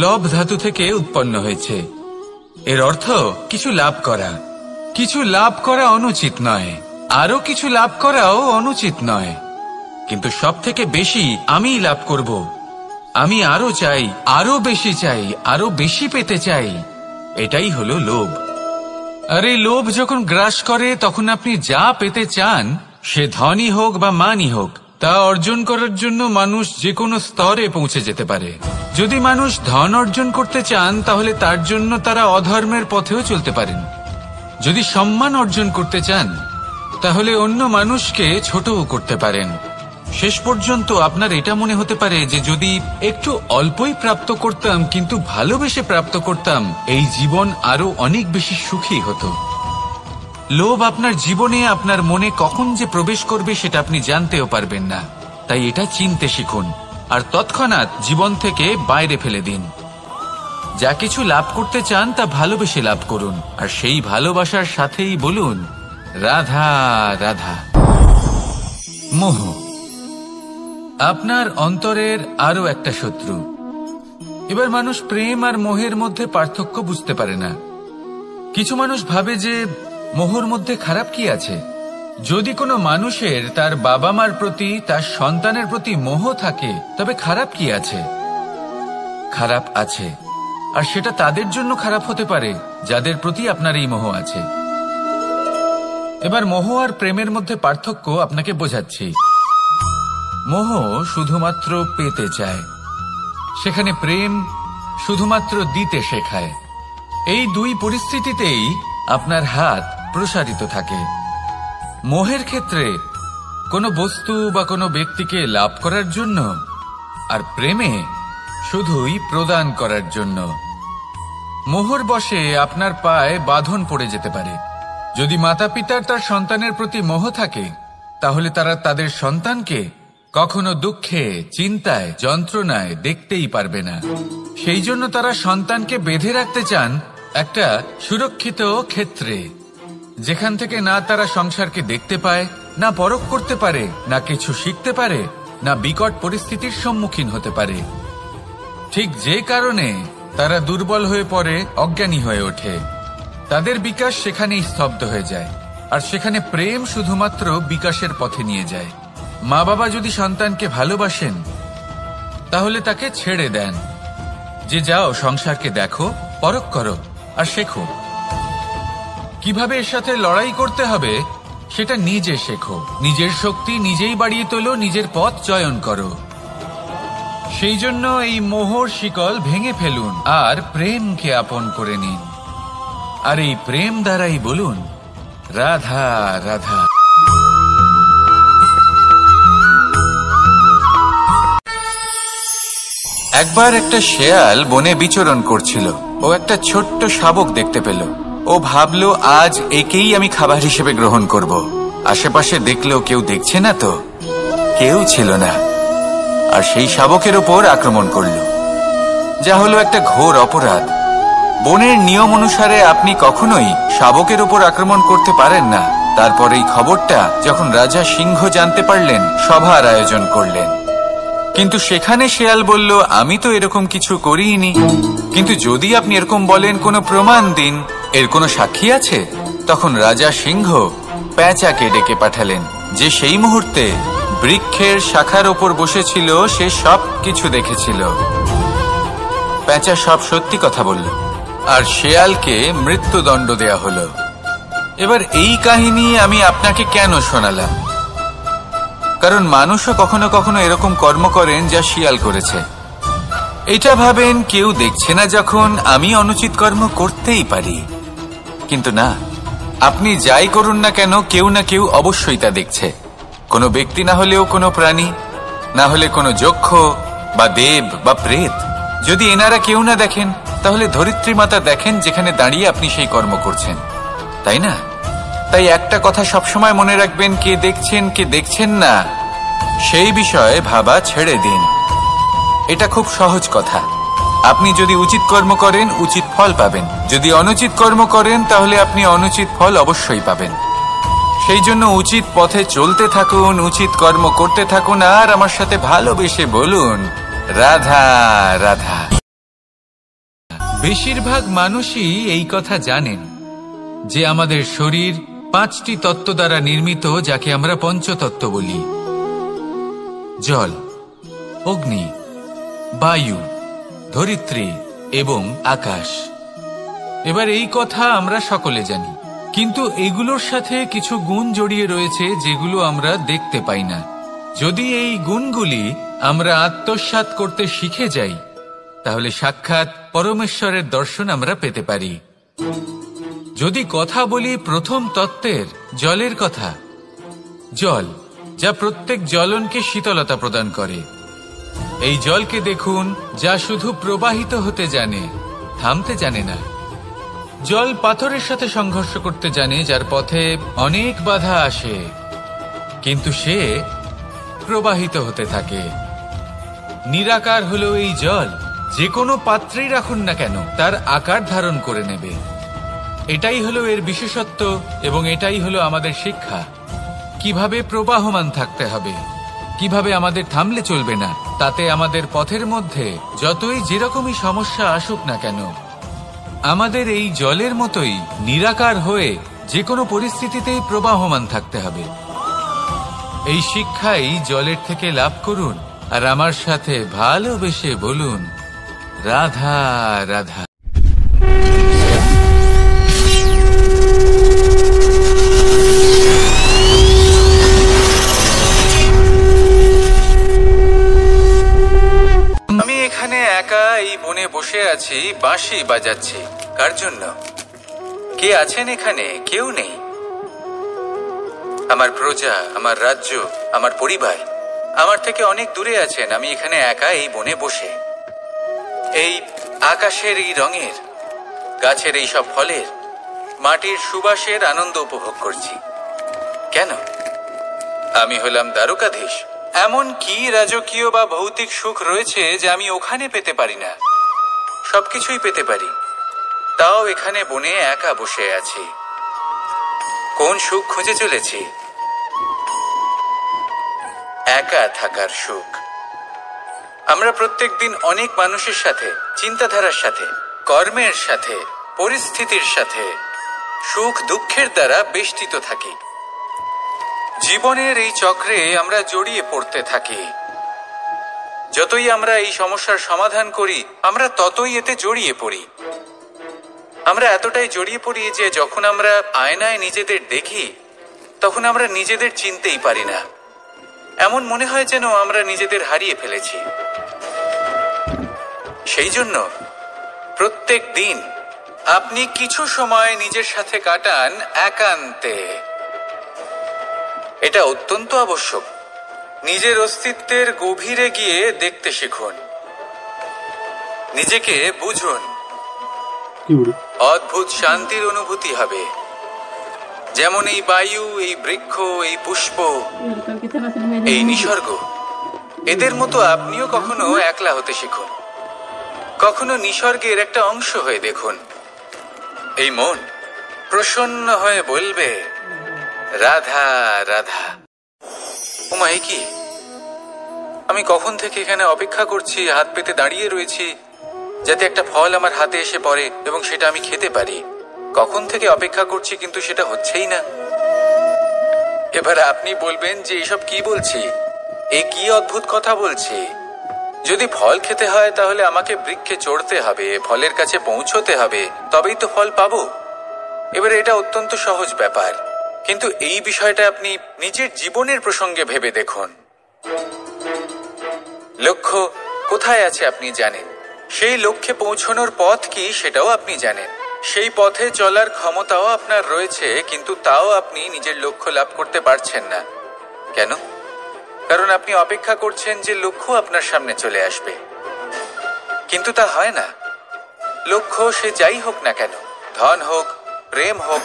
লব ধাতু থেকে উৎপন্ন হয়েছে। এর অর্থ কিছু লাভ করা। কিছু লাভ করা অনুচিত নয়, আরো কিছু লাভ করাও অনুচিত নয়, কিন্তু সব থেকে বেশি আমিই লাভ করব, আমি আরো চাই, আরো বেশি চাই, আরো বেশি পেতে চাই, এটাই হলো লোভ। আর এই লোভ যখন গ্রাস করে তখন আপনি যা পেতে চান, সে ধনই হোক বা মানই হোক, তা অর্জন করার জন্য মানুষ যে কোনো স্তরে পৌঁছে যেতে পারে। যদি মানুষ ধন অর্জন করতে চান তাহলে তার জন্য তারা অধর্মের পথেও চলতে পারেন। যদি সম্মান অর্জন করতে চান তাহলে অন্য মানুষকে ছোটও করতে পারেন। শেষ পর্যন্ত আপনার এটা মনে হতে পারে যে যদি একটু অল্পই প্রাপ্ত করতাম, কিন্তু ভালোবেসে প্রাপ্ত করতাম, এই জীবন আরো অনেক বেশি সুখী হতো। লোভ আপনার জীবনে, আপনার মনে কখন যে প্রবেশ করবে সেটা আপনি জানতেও পারবেন না। তাই এটা চিনতে শিখুন আর তৎক্ষণাৎ জীবন থেকে বাইরে ফেলে দিন। যা কিছু লাভ করতে চান তা ভালোবেসে লাভ করুন, আর সেই ভালোবাসার সাথেই বলুন, রাধা রাধা। মোহ আপনার অন্তরের আরো একটা শত্রু। এবার মানুষ প্রেম আর মোহের মধ্যে পার্থক্য বুঝতে পারে না। কিছু মানুষ ভাবে যে মোহর মধ্যে খারাপ কি আছে। যদি কোনো মানুষের তার বাবা মার প্রতি, তার সন্তানের প্রতি মোহ থাকে, তবে খারাপ কি আছে? খারাপ আছে, আর সেটা তাদের জন্য খারাপ হতে পারে যাদের প্রতি আপনার এই মোহ আছে। এবার মোহ আর প্রেমের মধ্যে পার্থক্য আপনাকে বোঝাচ্ছি। মোহ শুধুমাত্র পেতে চায়, সেখানে প্রেম শুধুমাত্র দিতে শেখায়। এই দুই পরিস্থিতিতেই আপনার হাত প্রসারিত থাকে। মোহের ক্ষেত্রে কোনো বস্তু বা কোনো ব্যক্তিকে লাভ করার জন্য, আর প্রেমে শুধুই প্রদান করার জন্য। মোহর বশে আপনার পায়ে বাঁধন পড়ে যেতে পারে। যদি মাতা পিতার তার সন্তানের প্রতি মোহ থাকে, তাহলে তারা তাদের সন্তানকে কখনো দুঃখে, চিন্তায়, যন্ত্রণায় দেখতেই পারবে না। সেই জন্য তারা সন্তানকে বেঁধে রাখতে চান একটা সুরক্ষিত ক্ষেত্রে, যেখান থেকে না তারা সংসারকে দেখতে পায়, না পরখ করতে পারে, না কিছু শিখতে পারে, না বিকট পরিস্থিতির সম্মুখীন হতে পারে। ঠিক যে কারণে তারা দুর্বল হয়ে পড়ে, অজ্ঞানী হয়ে ওঠে। তাদের বিকাশ সেখানেই স্তব্ধ হয়ে যায়, আর সেখানে প্রেম শুধুমাত্র বিকাশের পথে নিয়ে যায়। মা বাবা যদি সন্তানকে ভালোবাসেন তাহলে তাকে ছেড়ে দেন, যে যাও সংসারকে দেখো, পরখ করো আর শেখো। কিভাবে এর সাথে লড়াই করতে হবে সেটা নিজে শেখো। নিজের শক্তি নিজেই বাড়িয়ে তোলো, নিজের পথ চয়ন করো। সেই জন্য এই মোহর শিকল ভেঙে ফেলুন আর প্রেমকে আপন করে নিন। আর এই প্রেম দ্বারাই বলুন, রাধা রাধা। একবার একটা শেয়াল বনে বিচরণ করছিল। ও একটা ছোট্ট শাবক দেখতে পেল। ও ভাবলো, আজ একেই আমি খাবার হিসেবে গ্রহণ করব। আশেপাশে দেখলো কেউ দেখছে না তো, কেউ ছিল না, আর সেই শাবকের ওপর আক্রমণ করল, যা হলো একটা ঘোর অপরাধ। বনের নিয়ম অনুসারে আপনি কখনোই শাবকের ওপর আক্রমণ করতে পারেন না। তারপর এই খবরটা যখন রাজা সিংহ জানতে পারলেন, সভার আয়োজন করলেন। কিন্তু সেখানে শেয়াল বলল, আমি তো এরকম কিছু করিনি। কিন্তু যদি আপনি এরকম বলেন, কোনো প্রমাণ দিন, এর কোনো সাক্ষী আছে? তখন রাজা সিংহ পেঁচাকে ডেকে পাঠালেন, যে সেই মুহূর্তে বৃক্ষের শাখার ওপর বসেছিল। সে সব কিছু দেখেছিল। পেঁচা সব সত্যি কথা বলল, আর শেয়ালকে মৃত্যুদণ্ড দেয়া হলো। এবার এই কাহিনী আমি আপনাকে কেন শোনালাম? কারণ মানুষও কখনো কখনো এরকম কর্ম করেন যা শিয়াল করেছে। এটা ভাবেন কেউ দেখছে না, যখন আমি অনুচিত কর্ম করতেই পারি। কিন্তু না, আপনি যাই করুন না কেন, কেউ না কেউ অবশ্যই তা দেখছে। কোনো ব্যক্তি না হলেও কোনো প্রাণী, না হলে কোনো যক্ষ বা দেব বা প্রেত। যদি এনারা কেউ না দেখেন, তাহলে ধরিত্রী মাতা দেখেন, যেখানে দাঁড়িয়ে আপনি সেই কর্ম করছেন, তাই না? তাই একটা কথা সবসময় মনে রাখবেন, কে দেখছেন কে দেখছেন না সেই বিষয়ে ভাবা ছেড়ে দিন। এটা খুব সহজ কথা। আপনি যদি উচিত কর্ম করেন উচিত ফল পাবেন, যদি অনুচিত কর্ম করেন তাহলে আপনি অনুচিত ফল অবশ্যই পাবেন। সেই জন্য উচিত পথে চলতে থাকুন, উচিত কর্ম করতে থাকুন, আর আমার সাথে ভালোবেসে বলুন রাধা রাধা। বেশিরভাগ মানুষই এই কথা জানেন যে আমাদের শরীর 5টি তত্ত্ব দ্বারা নির্মিত, যাকে আমরা পঞ্চতত্ত্ব বলি: জল, অগ্নি, বায়ু, ধরিত্রী এবং আকাশ। এবার এই কথা আমরা সকলে জানি, কিন্তু এগুলোর সাথে কিছু গুণ জড়িয়ে রয়েছে যেগুলো আমরা দেখতে পাই না। যদি এই গুণগুলি আমরা আত্মসাৎ করতে শিখে যাই তাহলে সাক্ষাৎ পরমেশ্বরের দর্শন আমরা পেতে পারি। যদি কথা বলি প্রথম তত্ত্বের, জলের কথা, জল যা প্রত্যেক জ্বলনকে শীতলতা প্রদান করে। এই জলকে দেখুন, যা শুধু প্রবাহিত হতে জানে, থামতে জানে না। জল পাথরের সাথে সংঘর্ষ করতে জানে, যার পথে অনেক বাধা আসে, কিন্তু সে প্রবাহিত হতে থাকে। নিরাকার হলো এই জল, যে কোনো পাত্রেই রাখুন না কেন তার আকার ধারণ করে নেবে। এটাই হলো এর বিশেষত্ব এবং এটাই হলো আমাদের শিক্ষা। কিভাবে প্রবাহমান থাকতে হবে, কিভাবে আমাদের থামলে চলবে না, তাতে আমাদের পথের মধ্যে যতই যেরকমই সমস্যা আসুক না কেন, আমাদের এই জলের মতোই নিরাকার হয়ে যে কোনো পরিস্থিতিতেই প্রবাহমান থাকতে হবে। এই শিক্ষাই জলের থেকে লাভ করুন, আর আমার সাথে ভালোবেসে বলুন রাধা রাধা। আমি এখানে একা এই বনে বসে আছি, বাঁশি বাজাচ্ছি। কার জন্য? কে আছেন এখানে? কেউ নেই। আমার প্রজা, আমার রাজ্য, আমার পরিবার আমার থেকে অনেক দূরে আছেন। আমি এখানে একা এই বনে বসে এই আকাশের এই রঙের, গাছের এই সব ফলের, মাটির সুবাসের আনন্দ উপভোগ করছি। কেন? আমি হলাম দ্বারকাধীশ। এমন কি রাজকীয় বা ভৌতিক সুখ রয়েছে যে আমি ওখানে পেতে পারি না? সবকিছুই পেতে পারি, তাও এখানে বনে একা বসে আছি। কোন সুখ খুঁজে চলেছি? একা থাকার সুখ। আমরা প্রত্যেকদিন অনেক মানুষের সাথে, চিন্তাধারার সাথে, কর্মের সাথে, পরিস্থিতির সাথে, সুখ দুঃখের দ্বারা বেষ্টিত থাকি। জীবনের এই চক্রে আমরা জড়িয়ে পড়তে থাকি। যতই আমরা এই সমস্যার সমাধান করি আমরা ততই এতে জড়িয়ে পড়ি। আমরা এতটাই জড়িয়ে পড়ি যে যখন আমরা আয়নায় নিজেদের দেখি তখন আমরা নিজেদের চিনতেই পারি না। এমন মনে হয় যেন আমরা নিজেদের হারিয়ে ফেলেছি। সেই জন্য প্রত্যেক দিন আপনি কিছু সময় নিজের সাথে কাটান একান্তে। এটা অত্যন্ত আবশ্যক। নিজের অস্তিত্বের গভীরে গিয়ে দেখতে শিখুন, নিজেকে বুঝুন। অদ্ভুত শান্তির অনুভূতি হবে। যেমন এই বায়ু, এই বৃক্ষ, এই পুষ্প, এই নিসর্গ, এদের মতো আপনিও কখনো একলা হতে শিখুন। কখনো নিসর্গের একটা অংশ হয়ে দেখুন। এই মন প্রসন্ন হয়ে বলবে রাধা রাধা। ওমাই কি, আমি কখন থেকে এখানে অপেক্ষা করছি, হাত পেতে দাঁড়িয়ে রয়েছি যাতে একটা ফল আমার হাতে এসে পড়ে এবং সেটা আমি খেতে পারি। কখন থেকে অপেক্ষা করছি, কিন্তু সেটা হচ্ছেই না। এবার আপনি বলবেন যে এসব কি বলছি, এ কি অদ্ভুত কথা বলছি। যদি ফল খেতে হয় তাহলে আমাকে বৃক্ষে চড়তে হবে, ফলের কাছে পৌঁছতে হবে, তবেই তো ফল পাবো। এবারে এটা অত্যন্ত সহজ ব্যাপার, কিন্তু এই বিষয়টা আপনি নিজের জীবনের প্রসঙ্গে ভেবে দেখুন। লক্ষ্য কোথায় আছে আপনি জানেন, সেই লক্ষ্যে পৌঁছানোর পথ কি সেটাও আপনি জানেন, সেই পথে চলার ক্ষমতাও আপনার রয়েছে, কিন্তু তাও আপনি নিজের লক্ষ্য লাভ করতে পারছেন না। কেন? কারণ আপনি অপেক্ষা করছেন যে লক্ষ্য আপনার সামনে চলে আসবে, কিন্তু তা হয় না। লক্ষ্য সে যাই হোক না কেন, ধন হোক, প্রেম হোক,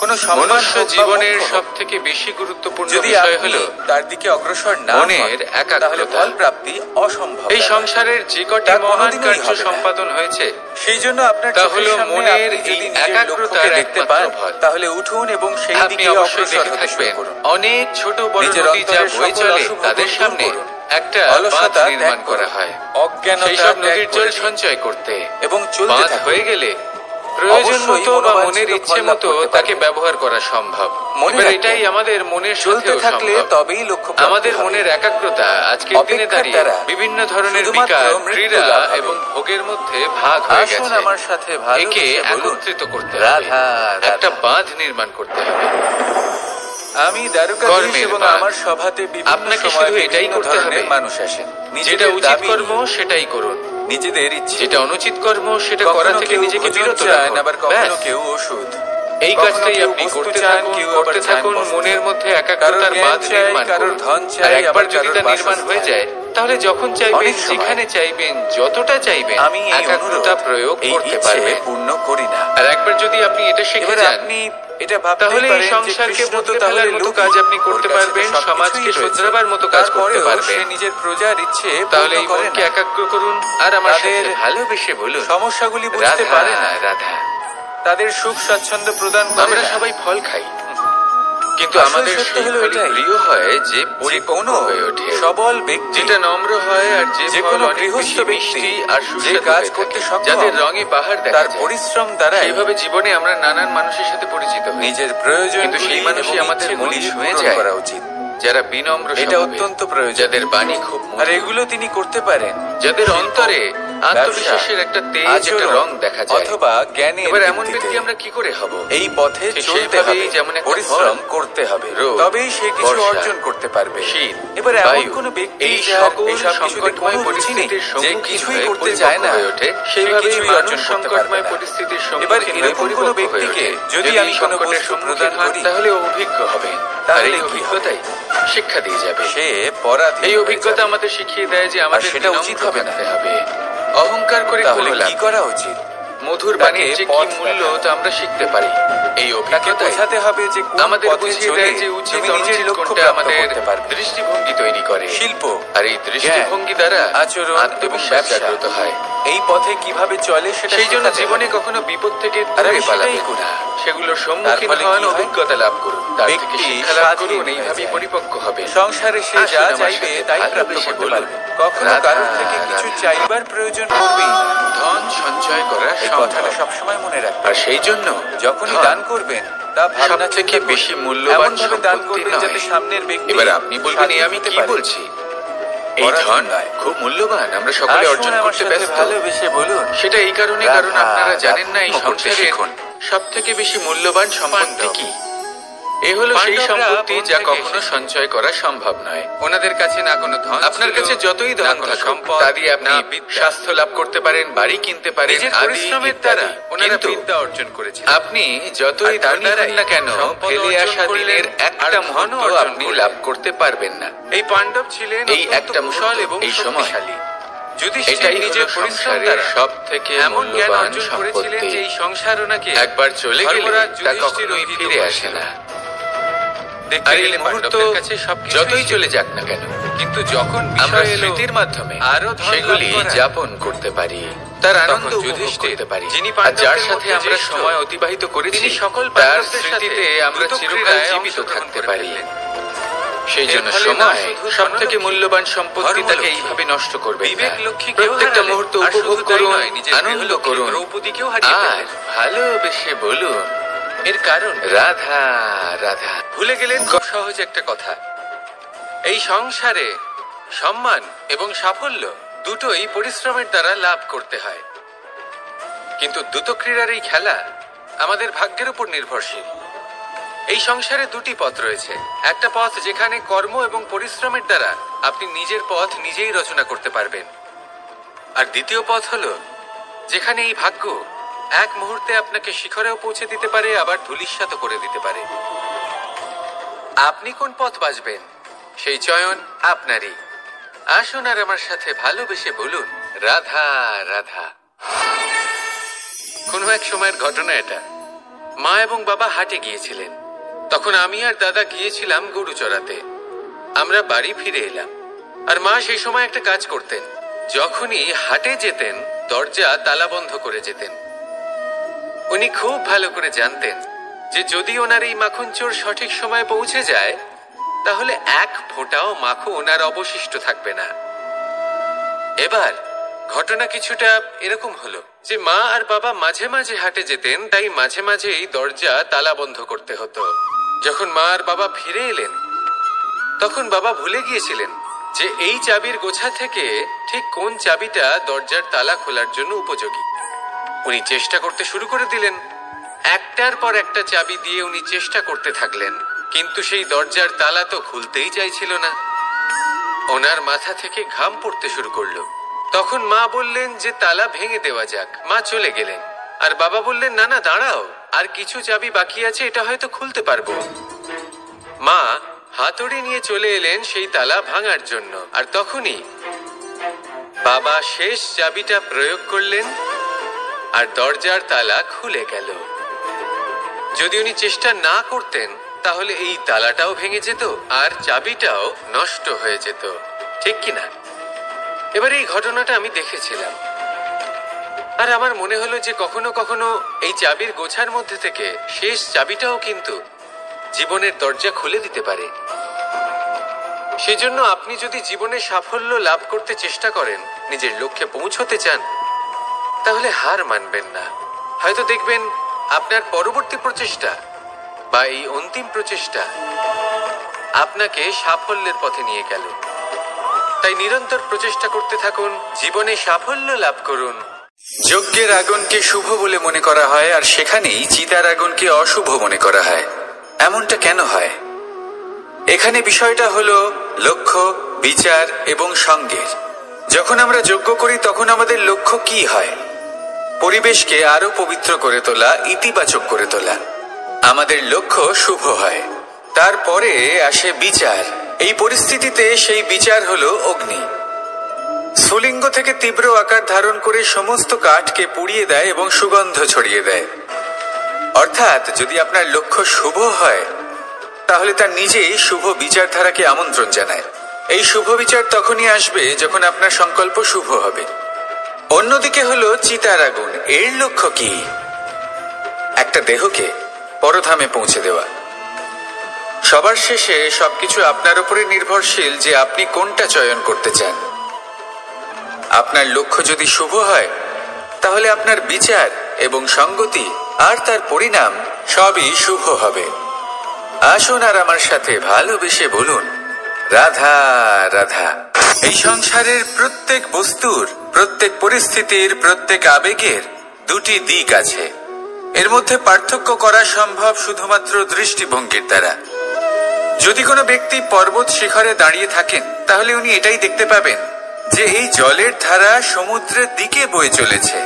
কোনো মনুষ্য জীবনের সব থেকে বেশি গুরুত্বপূর্ণ বিষয় হলো তার দিকে অগ্রসর না মনের একাগ্রতা। ফল প্রাপ্তি অসম্ভব। এই সংসারের যে কটি মহান কার্য সম্পাদন হয়েছে সেই জন্য আপনার তা হলো মনের এই একাগ্রতার দেখতে একমাত্র পান, ফল। তাহলে উঠুন এবং সেই আপনি দিকে অবশ্যই অগ্রসর দেখে হতে শুরু থাকবেন করুন। অনেক ছোট বড় নিজের নদী যা অন্তরের বয়ে সকল চলে অশুভ তাদের গুণ সামনে দূর করুন। একটা অলসতা বাঁধ ত্যাগ নির্মাণ করুন। করা হয় অজ্ঞানতা সেই সব ত্যাগ নদীর করে জল দিন সঞ্চয় করতে এবং চলতে বাঁধ থাকুন। হয়ে গেলে প্রয়োজন অবশ্যই মতো বা মনোবাঞ্ছিত মনের ফল ইচ্ছে লাভ মতো করতে তাকে পারবেন। ব্যবহার করা সম্ভব। মনে এবার রাখবেন, এটাই আমাদের মনের চলতে সাথেও থাকলে সম্ভব। তবেই লক্ষ্য প্রাপ্তি আমাদের হবে। মনের একাগ্রতা আজকের দিনে অপেক্ষার দাঁড়িয়ে দ্বারা বিভিন্ন ধরনের শুধুমাত্র বিকার, মৃত্যু ক্রীড়া লাভ হবে। এবং ভোগের মধ্যে ভাগ হয়ে আসুন গেছে। আমার সাথে একে ভালোবেসে বলুন, একত্রিত করতে হবে, রাধা, একটা রাধা। বাঁধ নির্মাণ করতে হবে। আমি দ্বারকাধীশ কর্মের এবং বাঁধ। আমার সভাতে বিভিন্ন আপনাকে সময় শুধু এটাই বিভিন্ন করতে ধরনের হবে। মানুষ আসেন। যেটা নিজেদের উচিত দাবি, কর্ম সেটাই করুন, নিজেদের ইচ্ছে। যেটা অনুচিত কর্ম সেটা কখনো করা থেকে কেউ নিজেকে ভোজন বিরত চান, রাখুন। আবার কখনো ব্যাস। কেউ ওষুধ। এই কখনো কাজটাই কেউ আপনি বস্তু করতে চান, থাকুন, কেউ করতে আবার চান থাকুন। বস্তু। মনের মধ্যে কারোর একাগ্রতার জ্ঞান বাঁধ চাই, নির্মাণ কারোর করুন। ধন চাই, আর একবার আবার যদি কারোর তা নির্মাণ বাসস্থান। হয়ে যায় তাহলে যখন চাইবেন, অনেক সময় যেখানে চাইবেন, যতটা চাইবেন আমি এই একাগ্রতা অনুরোধ, প্রয়োগ এই করতে ইচ্ছে পারবেন। পূর্ণ করি না। আর একবার যদি আপনি এটা শিখে এবার যান আপনি এটা ভাবতেই তাহলে এই পারেন যে সংসারকে কৃষ্ণ তো বদলে তাহলে ফেলার মতো লোভী। কাজ আপনি করতে ওর কাছে তো পারবেন, সবকিছুই সমাজকে রয়েছে। শোধরাবার মতো কাজ করতে তারপরেও পারবেন। সে নিজের প্রজার ইচ্ছে তাহলে পূর্ণ এই করে মনকে না। একাগ্র করুন আর আমার সাথে তাদের ভালোবেসে বলুন, সমস্যাগুলি বুঝতে রাধা, পারে না, রাধা। তাদের সুখ স্বাচ্ছন্দ্য প্রদান করে আমরা না। সবাই ফল খাই, কিন্তু আসল আমাদের সত্য সেই হলো ফলই এটাই প্রিয় হয় যে যে পরিপক্ব কোনো হয়ে ওঠে, সবল ব্যক্তি, যেটা নম্র হয় আর যে যে ফল কোনো অনেক গৃহস্থ বেশি ব্যক্তি মিষ্টি আর যে সুস্বাদু কাজ হয়ে করতে থাকে, সক্ষম, যাদের রঙে বাহার দেখা তার যায়। পরিশ্রম দ্বারা সেইভাবে জীবনে আমরা নানান মানুষের সাথে পরিচিত হই, নিজের প্রয়োজন কিন্তু সেই মানুষই আমাদের মনে ছুঁয়ে যায় করা উচিত। যারা বিনম্র এটা স্বভাবের, অত্যন্ত প্রয়োজন। যাদের বাণী খুব আর মধুর, এগুলো তিনি করতে পারেন। যাদের শিল্প, অন্তরে আত্মবিশ্বাসের একটা তেজ, একটা আচরণ, রং দেখা যায়। অথবা জ্ঞানের এবার এমন ভিত্তিতে ব্যক্তি আমরা কি করে হব? এই পথে ঠিক চলতে সেইভাবেই হবে, যেমন একটা পরিশ্রম ফল, করতে হবে, রোদ, তবেই সে কিছু বর্ষা, অর্জন করতে পারবে। শীত, এবার এমন বায়ু, কোন ব্যক্তি এই যার সকল এসব কিছুতে সংকটময় কোনো রুচি নেই, পরিস্থিতির যে সম্মুখীন কিছুই হয়ে করতে পরিপক্ক চায় না, হয়ে ওঠে, সে সেইভাবেই কিছুই মানুষ অর্জন করতে পারবে সংকটময় না। পরিস্থিতির এবার সম্মুখীন হয়ে এরকম কোনো পরিপক্ক হয়ে ব্যক্তিকে ওঠে। যদি যদি আমি এই কোনো সংকটের বস্তু সম্মুখীন প্রদান হন করি, তাহলে ও অভিজ্ঞ হবে, আর তাহলে এই কি হবে? অভিজ্ঞতাই শিক্ষা দিয়ে যাবে। সে পরাধীন এই হয়ে অভিজ্ঞতা যাবে। আমাদের শিখিয়ে দেয় যে আমাদের সেটা বিনম্র উচিত হবে না। থাকতে হবে, অহংকার করে তাহলে কোনো লাভ কি নেই। করা উচিত? মধুর তাকে বাণীর যে কি পথ মূল্য দেখানো। তা আমরা শিখতে পারি। এই তাকে অভিজ্ঞতাই বোঝাতে হবে যে কোন আমাদের পথে বুঝিয়ে চলে দেয় যে উচিত তুমি নিজের অনুচিত লক্ষ্য কোনটা প্রাপ্ত আমাদের করতে পারবে। দৃষ্টিভঙ্গি তৈরি করে। শিল্প, আর এই দৃষ্টিভঙ্গি দ্বারা আচরণ এবং আত্মবিশ্বাস ব্যবসা জাগ্রত হয়। এই পথে কিভাবে চলে সেটা সেই জন্য শেখাতে জীবনে হবে। কখনো বিপদ থেকে আর দূরে আমি পালাবেন সেটাই করি। না, সেগুলোর সম্মুখীন তার ফলে হন, কি হয়? অভিজ্ঞতা লাভ করুন, তার থেকে ব্যক্তি শিক্ষা লাভ স্বাধীন করুন, হয়ে এইভাবেই যায়। পরিপক্ক হবে। সংসারে সে আসুন যা আমার চাইবে সাথে তাই প্রাপ্ত ভালোবেসে করতে বলুন, পারবে। কখনো রাধা, কারোর থেকে কিছু রাধা। চাইবার প্রয়োজন পড়বেই না। ধন সঞ্চয় করা এই সম্ভব, কথাটা সবসময় মনে রাখবেন। আর সেই জন্য যখনই ধন দান করবেন তা ভাবনা সবথেকে চিন্তা করে বেশি মূল্যবান এমন ভাবে দান সম্পত্তি করবেন যাতে নয়। সামনের ব্যক্তি এবার আপনি বলবেন স্বাধীন আমি হতে কি পারে। বলছি? এই পরাধীন ধন নয়। খুব মূল্যবান, আমরা সকলে আসুন অর্জন আমার করতে সাথে ব্যস্ত। ভালোবেসে বলুন, সেটা এই কারণে, রাধা, কারণ আপনারা জানেন না এই রাধা করতে সংসারে শিখুন। সব থেকে বেশি মূল্যবান সম্পত্তি পাণ্ডব। কি। এ হলো সেই পাণ্ডবরা সম্পত্তি বন যা থেকে কখনো এসেছে। সঞ্চয় করা সম্ভব নয়। ওনাদের কাছে না কোনো ধন আপনার ছিল, কাছে যতই না ধন কোনো থাকুক, সম্পদ, তা দিয়ে আপনি না বিদ্যা। স্বাস্থ্য লাভ করতে পারেন, বাড়ি কিনতে পারেন, নিজের আদি পরিশ্রমের ইত্যাদি। দ্বারা ওনারা কিন্তু বিদ্যা অর্জন করেছেন। আপনি যতই আর তার ধনী হন দ্বারাই না কেন, সম্পদ ফেলে অর্জন আসা করলেন, দিনের আর একটা ধনও মুহূর্ত অর্জন আপনি করলেন। লাভ করতে পারবেন না। এই পাণ্ডব ছিলেন এই অত্যন্ত একটা কুশল মুহূর্ত, এবং এই সময়। শক্তিশালী। এটাই যুধিষ্ঠির নিজের হলো পরিশ্রম সংসারের দ্বারা সব থেকে এমন জ্ঞান মূল্যবান অর্জন করেছিলেন সম্পত্তি। যে এই সংসার ওনাকে একবার চলে গেলে ধর্মরাজ তা যুধিষ্ঠির কখনোই অতীত ফিরে করেছিল। আসে না। দেখতে আর এই গেলে মুহূর্ত পাণ্ডবদের কাছে সবকিছুই যতই ছিল। চলে যাক না কেন, কিন্তু যখন আমরা বিষয় এলো স্মৃতির মাধ্যমে আরো ধন লাভ সেগুলি করার, যাপন করতে পারি, তার আনন্দ তখন উপভোগ যুধিষ্ঠির, করতে পারি। যিনি আর পাণ্ডবদের যার সাথে মধ্যে আমরা জ্যেষ্ঠ, সময় অতিবাহিত করেছি, তিনি সকল তার পাণ্ডবদের সাথে স্মৃতিতে আমরা দ্রুত চিরকাল ক্রীড়ায় জীবিত অংশগ্রহণ থাকতে করে পারি। ফেললেন। সেই জন্য এর ফলে না সময় শুধু সব থেকে ধনলক্ষ্মী, মূল্যবান সম্পত্তি, তাকে ধর্মলক্ষ্মী, এইভাবে নষ্ট করবেন না। বিবেক লক্ষ্মী কেউ প্রত্যেকটা হারালেন, মুহূর্ত আর উপভোগ শুধু তাই করুন, নয়, নিজের আনন্দ গৃহলক্ষ্মী করুন, দ্রৌপদীকেও হারিয়ে আর ফেললেন। ভালোবেসে বলুন, এর কারণ রাধা, রাধা। ভুলে গেলেন খুব সহজ একটা কথা, এই সংসারে সম্মান এবং সাফল্য দুটোই পরিশ্রমের দ্বারা লাভ করতে হয়। কিন্তু দ্রুত ক্রীড়ার এই খেলা আমাদের ভাগ্যের উপর নির্ভরশীল। এই সংসারে দুটি পথ রয়েছে, একটা পথ যেখানে কর্ম এবং পরিশ্রমের দ্বারা আপনি নিজের পথ নিজেই রচনা করতে পারবেন, আর দ্বিতীয় পথ হলো যেখানে এই ভাগ্য এক মুহূর্তে আপনাকে শিখরেও পৌঁছে দিতে পারে, আবার ধূলিসাৎ করে দিতে পারে। আপনি কোন পথ বাছবেন সেই চয়ন আপনারই। আসুন আর আমার সাথে ভালোবেসে বলুন, রাধা, রাধা। কোনো এক সময়ের ঘটনা এটা। মা এবং বাবা হাটে গিয়েছিলেন। তখন আমি আর দাদা গিয়েছিলাম গরু চড়াতে। আমরা বাড়ি ফিরে এলাম, আর মা সেই সময় একটা কাজ করতেন। যখনই হাটে যেতেন দরজা তালা বন্ধ করে যেতেন। উনি খুব ভালো করে জানতেন যে যদি ওনার এই মাখন চোর সঠিক সময়ে পৌঁছে যায় তাহলে এক ফোঁটাও মাখন আর অবশিষ্ট থাকবে না। এবার ঘটনা কিছুটা এরকম হলো যে মা আর বাবা মাঝে মাঝে হাটে যেতেন, তাই মাঝে মাঝেই দরজা তালা বন্ধ করতে হতো। যখন মা আর বাবা ফিরে এলেন তখন বাবা ভুলে গিয়েছিলেন যে এই চাবির গোছা থেকে ঠিক কোন চাবিটা দরজার তালা খোলার জন্য উপযোগী। উনি চেষ্টা করতে শুরু করে দিলেন। একটার পর একটা চাবি দিয়ে উনি চেষ্টা করতে থাকলেন, কিন্তু সেই দরজার তালা তো খুলতেই চাইছিল না। ওনার মাথা থেকে ঘাম পড়তে শুরু করলো। তখন মা বললেন যে তালা ভেঙে দেওয়া যাক। মা চলে গেলেন, আর বাবা বললেন না না দাঁড়াও, আর কিছু চাবি বাকি আছে, এটা হয়তো খুলতে পারবো। মা হাতুড়ি নিয়ে চলে এলেন সেই তালা ভাঙার জন্য, আর তখনই বাবা শেষ চাবিটা প্রয়োগ করলেন আর দরজার তালা খুলে গেল। যদি উনি চেষ্টা না করতেন তাহলে এই তালাটাও ভেঙে যেত আর চাবিটাও নষ্ট হয়ে যেত, ঠিক কিনা? এবার এই ঘটনাটা আমি দেখেছিলাম, আর আমার মনে হলো যে কখনো কখনো এই চাবির গোছার মধ্যে থেকে শেষ চাবিটাও কিন্তু জীবনের দরজা খুলে দিতে পারে। সেজন্য আপনি যদি জীবনে সাফল্য লাভ করতে চেষ্টা করেন, নিজের লক্ষ্যে পৌঁছতে চান, তাহলে হার মানবেন না। হয়তো দেখবেন আপনার পরবর্তী প্রচেষ্টা বা এই অন্তিম প্রচেষ্টা আপনাকে সাফল্যের পথে নিয়ে গেল। তাই নিরন্তর প্রচেষ্টা করতে থাকুন, জীবনে সাফল্য লাভ করুন। যজ্ঞের আগুনকে শুভ বলে মনে করা হয়, আর সেখানেই চিতার আগুনকে অশুভ মনে করা হয়। এমনটা কেন হয়? এখানে বিষয়টা হলো লক্ষ্য, বিচার এবং সঙ্গের। যখন আমরা যজ্ঞ করি তখন আমাদের লক্ষ্য কি হয়? পরিবেশকে আরো পবিত্র করে তোলা, ইতিবাচক করে তোলা। আমাদের লক্ষ্য শুভ হয়। তারপরে আসে বিচার। এই পরিস্থিতিতে সেই বিচার হলো অগ্নি। স্ফুলিঙ্গ থেকে তীব্র আকার ধারণ করে সমস্ত কাঠকে পুড়িয়ে দেয় এবং সুগন্ধ ছড়িয়ে দেয়। অর্থাৎ যদি আপনার লক্ষ্য শুভ হয় তাহলে তার নিজেই শুভ বিচারধারাকে আমন্ত্রণ জানায়। এই শুভ বিচার তখনই আসবে যখন আপনার সংকল্প শুভ হবে। অন্যদিকে হলো চিতার আগুন। এর লক্ষ্য কি? একটা দেহকে পরধামে পৌঁছে দেওয়া। সবার শেষে সবকিছু আপনার উপরে নির্ভরশীল যে আপনি কোনটা চয়ন করতে চান। আপনার লক্ষ্য যদি শুভ হয় তাহলে আপনার বিচার এবং সঙ্গতি আর তার পরিণাম সবই শুভ হবে। আসুন আর আমার সাথে ভালোবেসে বলুন, রাধা রাধা। এই সংসারের প্রত্যেক বস্তুর, প্রত্যেক পরিস্থিতির, প্রত্যেক আবেগের দুটি দিক আছে। এর মধ্যে পার্থক্য করা সম্ভব শুধুমাত্র দৃষ্টিভঙ্গির দ্বারা। যদি কোনো ব্যক্তি পর্বত শিখরে দাঁড়িয়ে থাকেন তাহলে উনি এটাই দেখতে পাবেন যে এই জলের ধারা সমুদ্রের দিকে বয়ে চলেছে।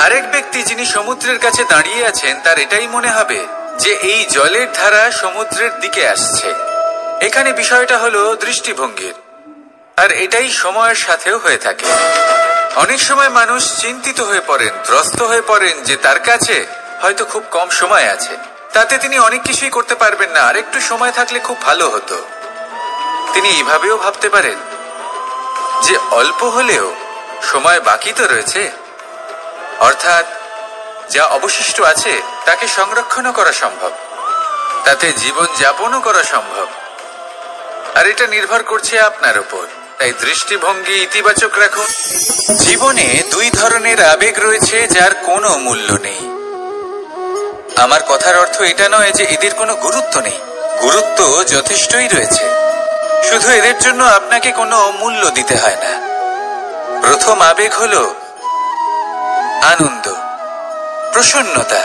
আরেক ব্যক্তি যিনি সমুদ্রের কাছে দাঁড়িয়ে আছেন তার এটাই মনে হবে যে এই জলের ধারা সমুদ্রের দিকে আসছে। এখানে বিষয়টা হলো দৃষ্টিভঙ্গির, আর এটাই সময়ের সাথেও হয়ে থাকে। অনেক সময় মানুষ চিন্তিত হয়ে পড়েন, ত্রস্ত হয়ে পড়েন যে তার কাছে হয়তো খুব কম সময় আছে, তাতে তিনি অনেক কিছুই করতে পারবেন না, আর একটু সময় থাকলে খুব ভালো হতো। তিনি এইভাবেও ভাবতে পারেন যে অল্প হলেও সময় বাকি তো রয়েছে, অর্থাৎ যা অবশিষ্ট আছে তাকে সংরক্ষণও করা সম্ভব, তাতে জীবন যাপনও করা সম্ভব। আর এটা নির্ভর করছে আপনার উপর। তাই দৃষ্টিভঙ্গি ইতিবাচক রাখুন। জীবনে দুই ধরনের আবেগ রয়েছে যার কোনো মূল্য নেই। আমার কথার অর্থ এটা নয় যে এদের কোনো গুরুত্ব নেই, গুরুত্ব যথেষ্টই রয়েছে, শুধু এদের জন্য আপনাকে কোনো মূল্য দিতে হয় না। প্রথম আবেগ হলো আনন্দ, প্রসন্নতা।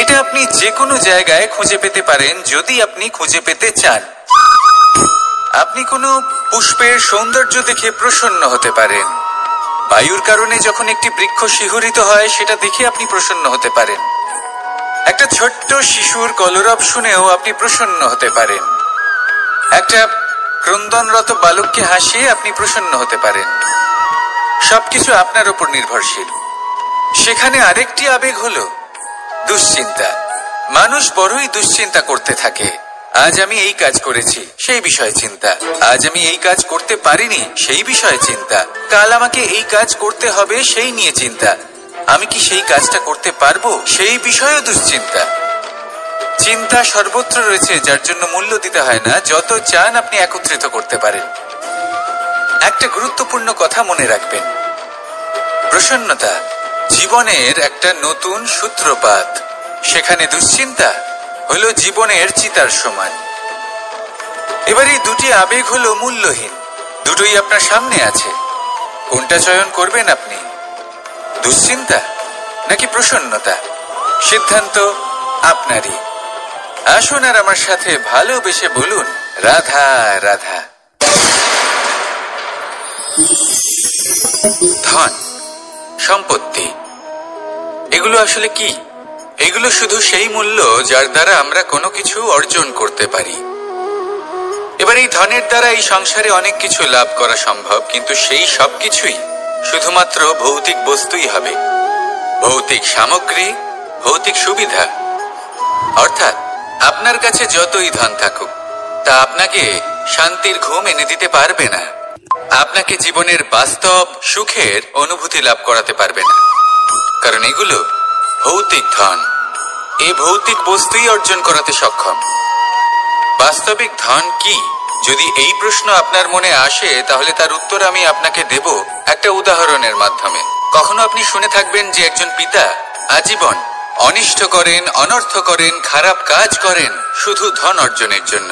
এটা আপনি যে কোনো জায়গায় খুঁজে পেতে পারেন যদি আপনি খুঁজে পেতে চান। আপনি কোনো পুষ্পের সৌন্দর্য দেখে প্রসন্ন হতে পারেন। বায়ুর কারণে যখন একটি বৃক্ষ শিহরিত হয় সেটা দেখে আপনি প্রসন্ন হতে পারেন। একটা ছোট্ট শিশুর কলরব শুনেও আপনি প্রসন্ন হতে পারেন। একটা ক্রন্দনরত বালককে হাসিয়ে আপনি প্রসন্ন হতে পারেন। সবকিছু আপনার উপর নির্ভরশীল। সেখানে আরেকটি আবেগ হলো দুশ্চিন্তা। মানুষ বড়ই দুশ্চিন্তা করতে থাকে। আজ আমি এই কাজ করেছি, সেই বিষয়ে চিন্তা। আজ আমি এই কাজ করতে পারিনি, সেই বিষয়ে চিন্তা। কাল আমাকে এই কাজ করতে হবে, সেই নিয়ে চিন্তা। আমি কি সেই কাজটা করতে পারবো, সেই বিষয়েও দুশ্চিন্তা। চিন্তা সর্বত্র রয়েছে, যার জন্য মূল্য দিতে হয় না। যত চান আপনি একত্রিত করতে পারেন। একটা গুরুত্বপূর্ণ কথা মনে রাখবেন, প্রসন্নতা জীবনের একটা নতুন সূত্রপাত। সেখানে দুশ্চিন্তা হলো জীবনের চিতার সমান। এবার এই দুটি আবেগ হলো মূল্যহীন, দুটোই আপনার সামনে আছে। কোনটা চয়ন করবেন আপনি, দুশ্চিন্তা নাকি প্রসন্নতা? সিদ্ধান্ত আপনারই। আসুন আর আমার সাথে ভালোবেসে বলুন, রাধা রাধা। ধন, সম্পত্তি, এগুলো আসলে কি? এগুলো শুধু সেই মূল্য যার দ্বারা আমরা কোনো কিছু অর্জন করতে পারি। এবার এই ধনের দ্বারা এই সংসারে অনেক কিছু লাভ করা সম্ভব, কিন্তু সেই সবকিছুই শুধুমাত্র ভৌতিক বস্তুই হবে। ভৌতিক সামগ্রী, ভৌতিক সুবিধা। অর্থাৎ আপনার কাছে যতই ধন থাকুক, তা আপনাকে শান্তির ঘুম এনে দিতে পারবে না। আপনাকে জীবনের বাস্তব সুখের অনুভূতি লাভ করাতে পারবে না, কারণ এগুলো ভৌতিক ধন। এই ভৌতিক বস্তুই অর্জন করাতে সক্ষম। বাস্তবিক ধন কি? যদি এই প্রশ্ন আপনার মনে আসে, তাহলে তার উত্তর আমি আপনাকে দেব একটা উদাহরণের মাধ্যমে। কখনো আপনি শুনে থাকবেন যে একজন পিতা আজীবন অনিষ্ট করেন, অনর্থ করেন, খারাপ কাজ করেন শুধু ধন অর্জনের জন্য।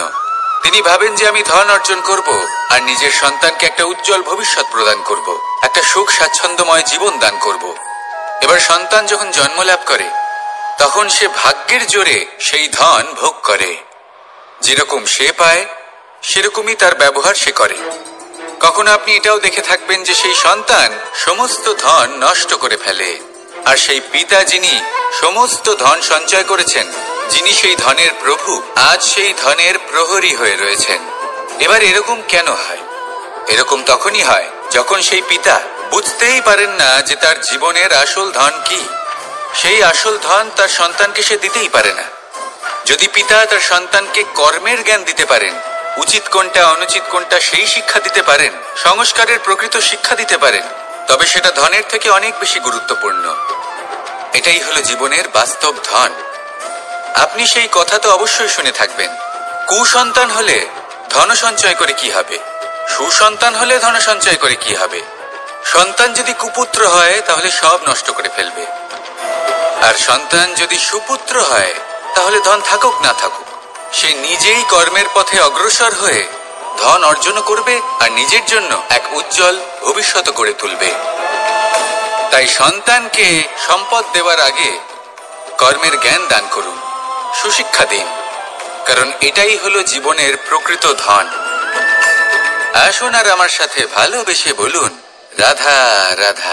তিনি ভাবেন যে আমি ধন অর্জন করব আর নিজের সন্তানকে একটা উজ্জ্বল ভবিষ্যৎ প্রদান করব, একটা সুখ স্বাচ্ছন্দ্যময় জীবন দান করব। এবার সন্তান যখন জন্ম লাভ করে, তখন সে ভাগ্যের জোরে সেই ধন ভোগ করে। যেরকম সে পায়, সেরকমই তার ব্যবহার সে করে। কখনো আপনি এটাও দেখে থাকবেন যে সেই সন্তান সমস্ত ধন নষ্ট করে ফেলে, আর সেই পিতা যিনি সমস্ত ধন সঞ্চয় করেছেন, যিনি সেই ধনের প্রভু, আজ সেই ধনের প্রহরী হয়ে রয়েছেন। এবার এরকম কেন হয়? এরকম তখনই হয় যখন সেই পিতা বুঝতেই পারেন না যে তার জীবনের আসল ধন কি। সেই আসল ধন তার সন্তানকে সে দিতেই পারে না। যদি পিতা তার সন্তানকে কর্মের জ্ঞান দিতে পারেন, উচিত কোনটা অনুচিত কোনটা সেই শিক্ষা দিতে পারেন, সংস্কারের প্রকৃত শিক্ষা দিতে পারেন, তবে সেটা ধনের থেকে অনেক বেশি গুরুত্বপূর্ণ। এটাই হলো জীবনের বাস্তব ধন। আপনি সেই কথা তো অবশ্যই শুনে থাকবেন, কুসন্তান হলে ধন সঞ্চয় করে কি হবে, সুসন্তান হলে ধন সঞ্চয় করে কি হবে। সন্তান যদি কুপুত্র হয়, তাহলে সব নষ্ট করে ফেলবে। আর সন্তান যদি সুপুত্র হয়, তাহলে ধন থাকুক না থাকুক, সে নিজেই কর্মের পথে অগ্রসর হয়ে ধন অর্জন করবে আর নিজের জন্য এক উজ্জ্বল ভবিষ্যৎ গড়ে তুলবে। তাই সন্তানকে সম্পদ দেওয়ার আগে কর্মের জ্ঞান দান করুন, সুশিক্ষা দিন, কারণ এটাই হলো জীবনের প্রকৃত ধন। আসুন আর আমার সাথে ভালোবেসে বলুন, রাধা রাধা।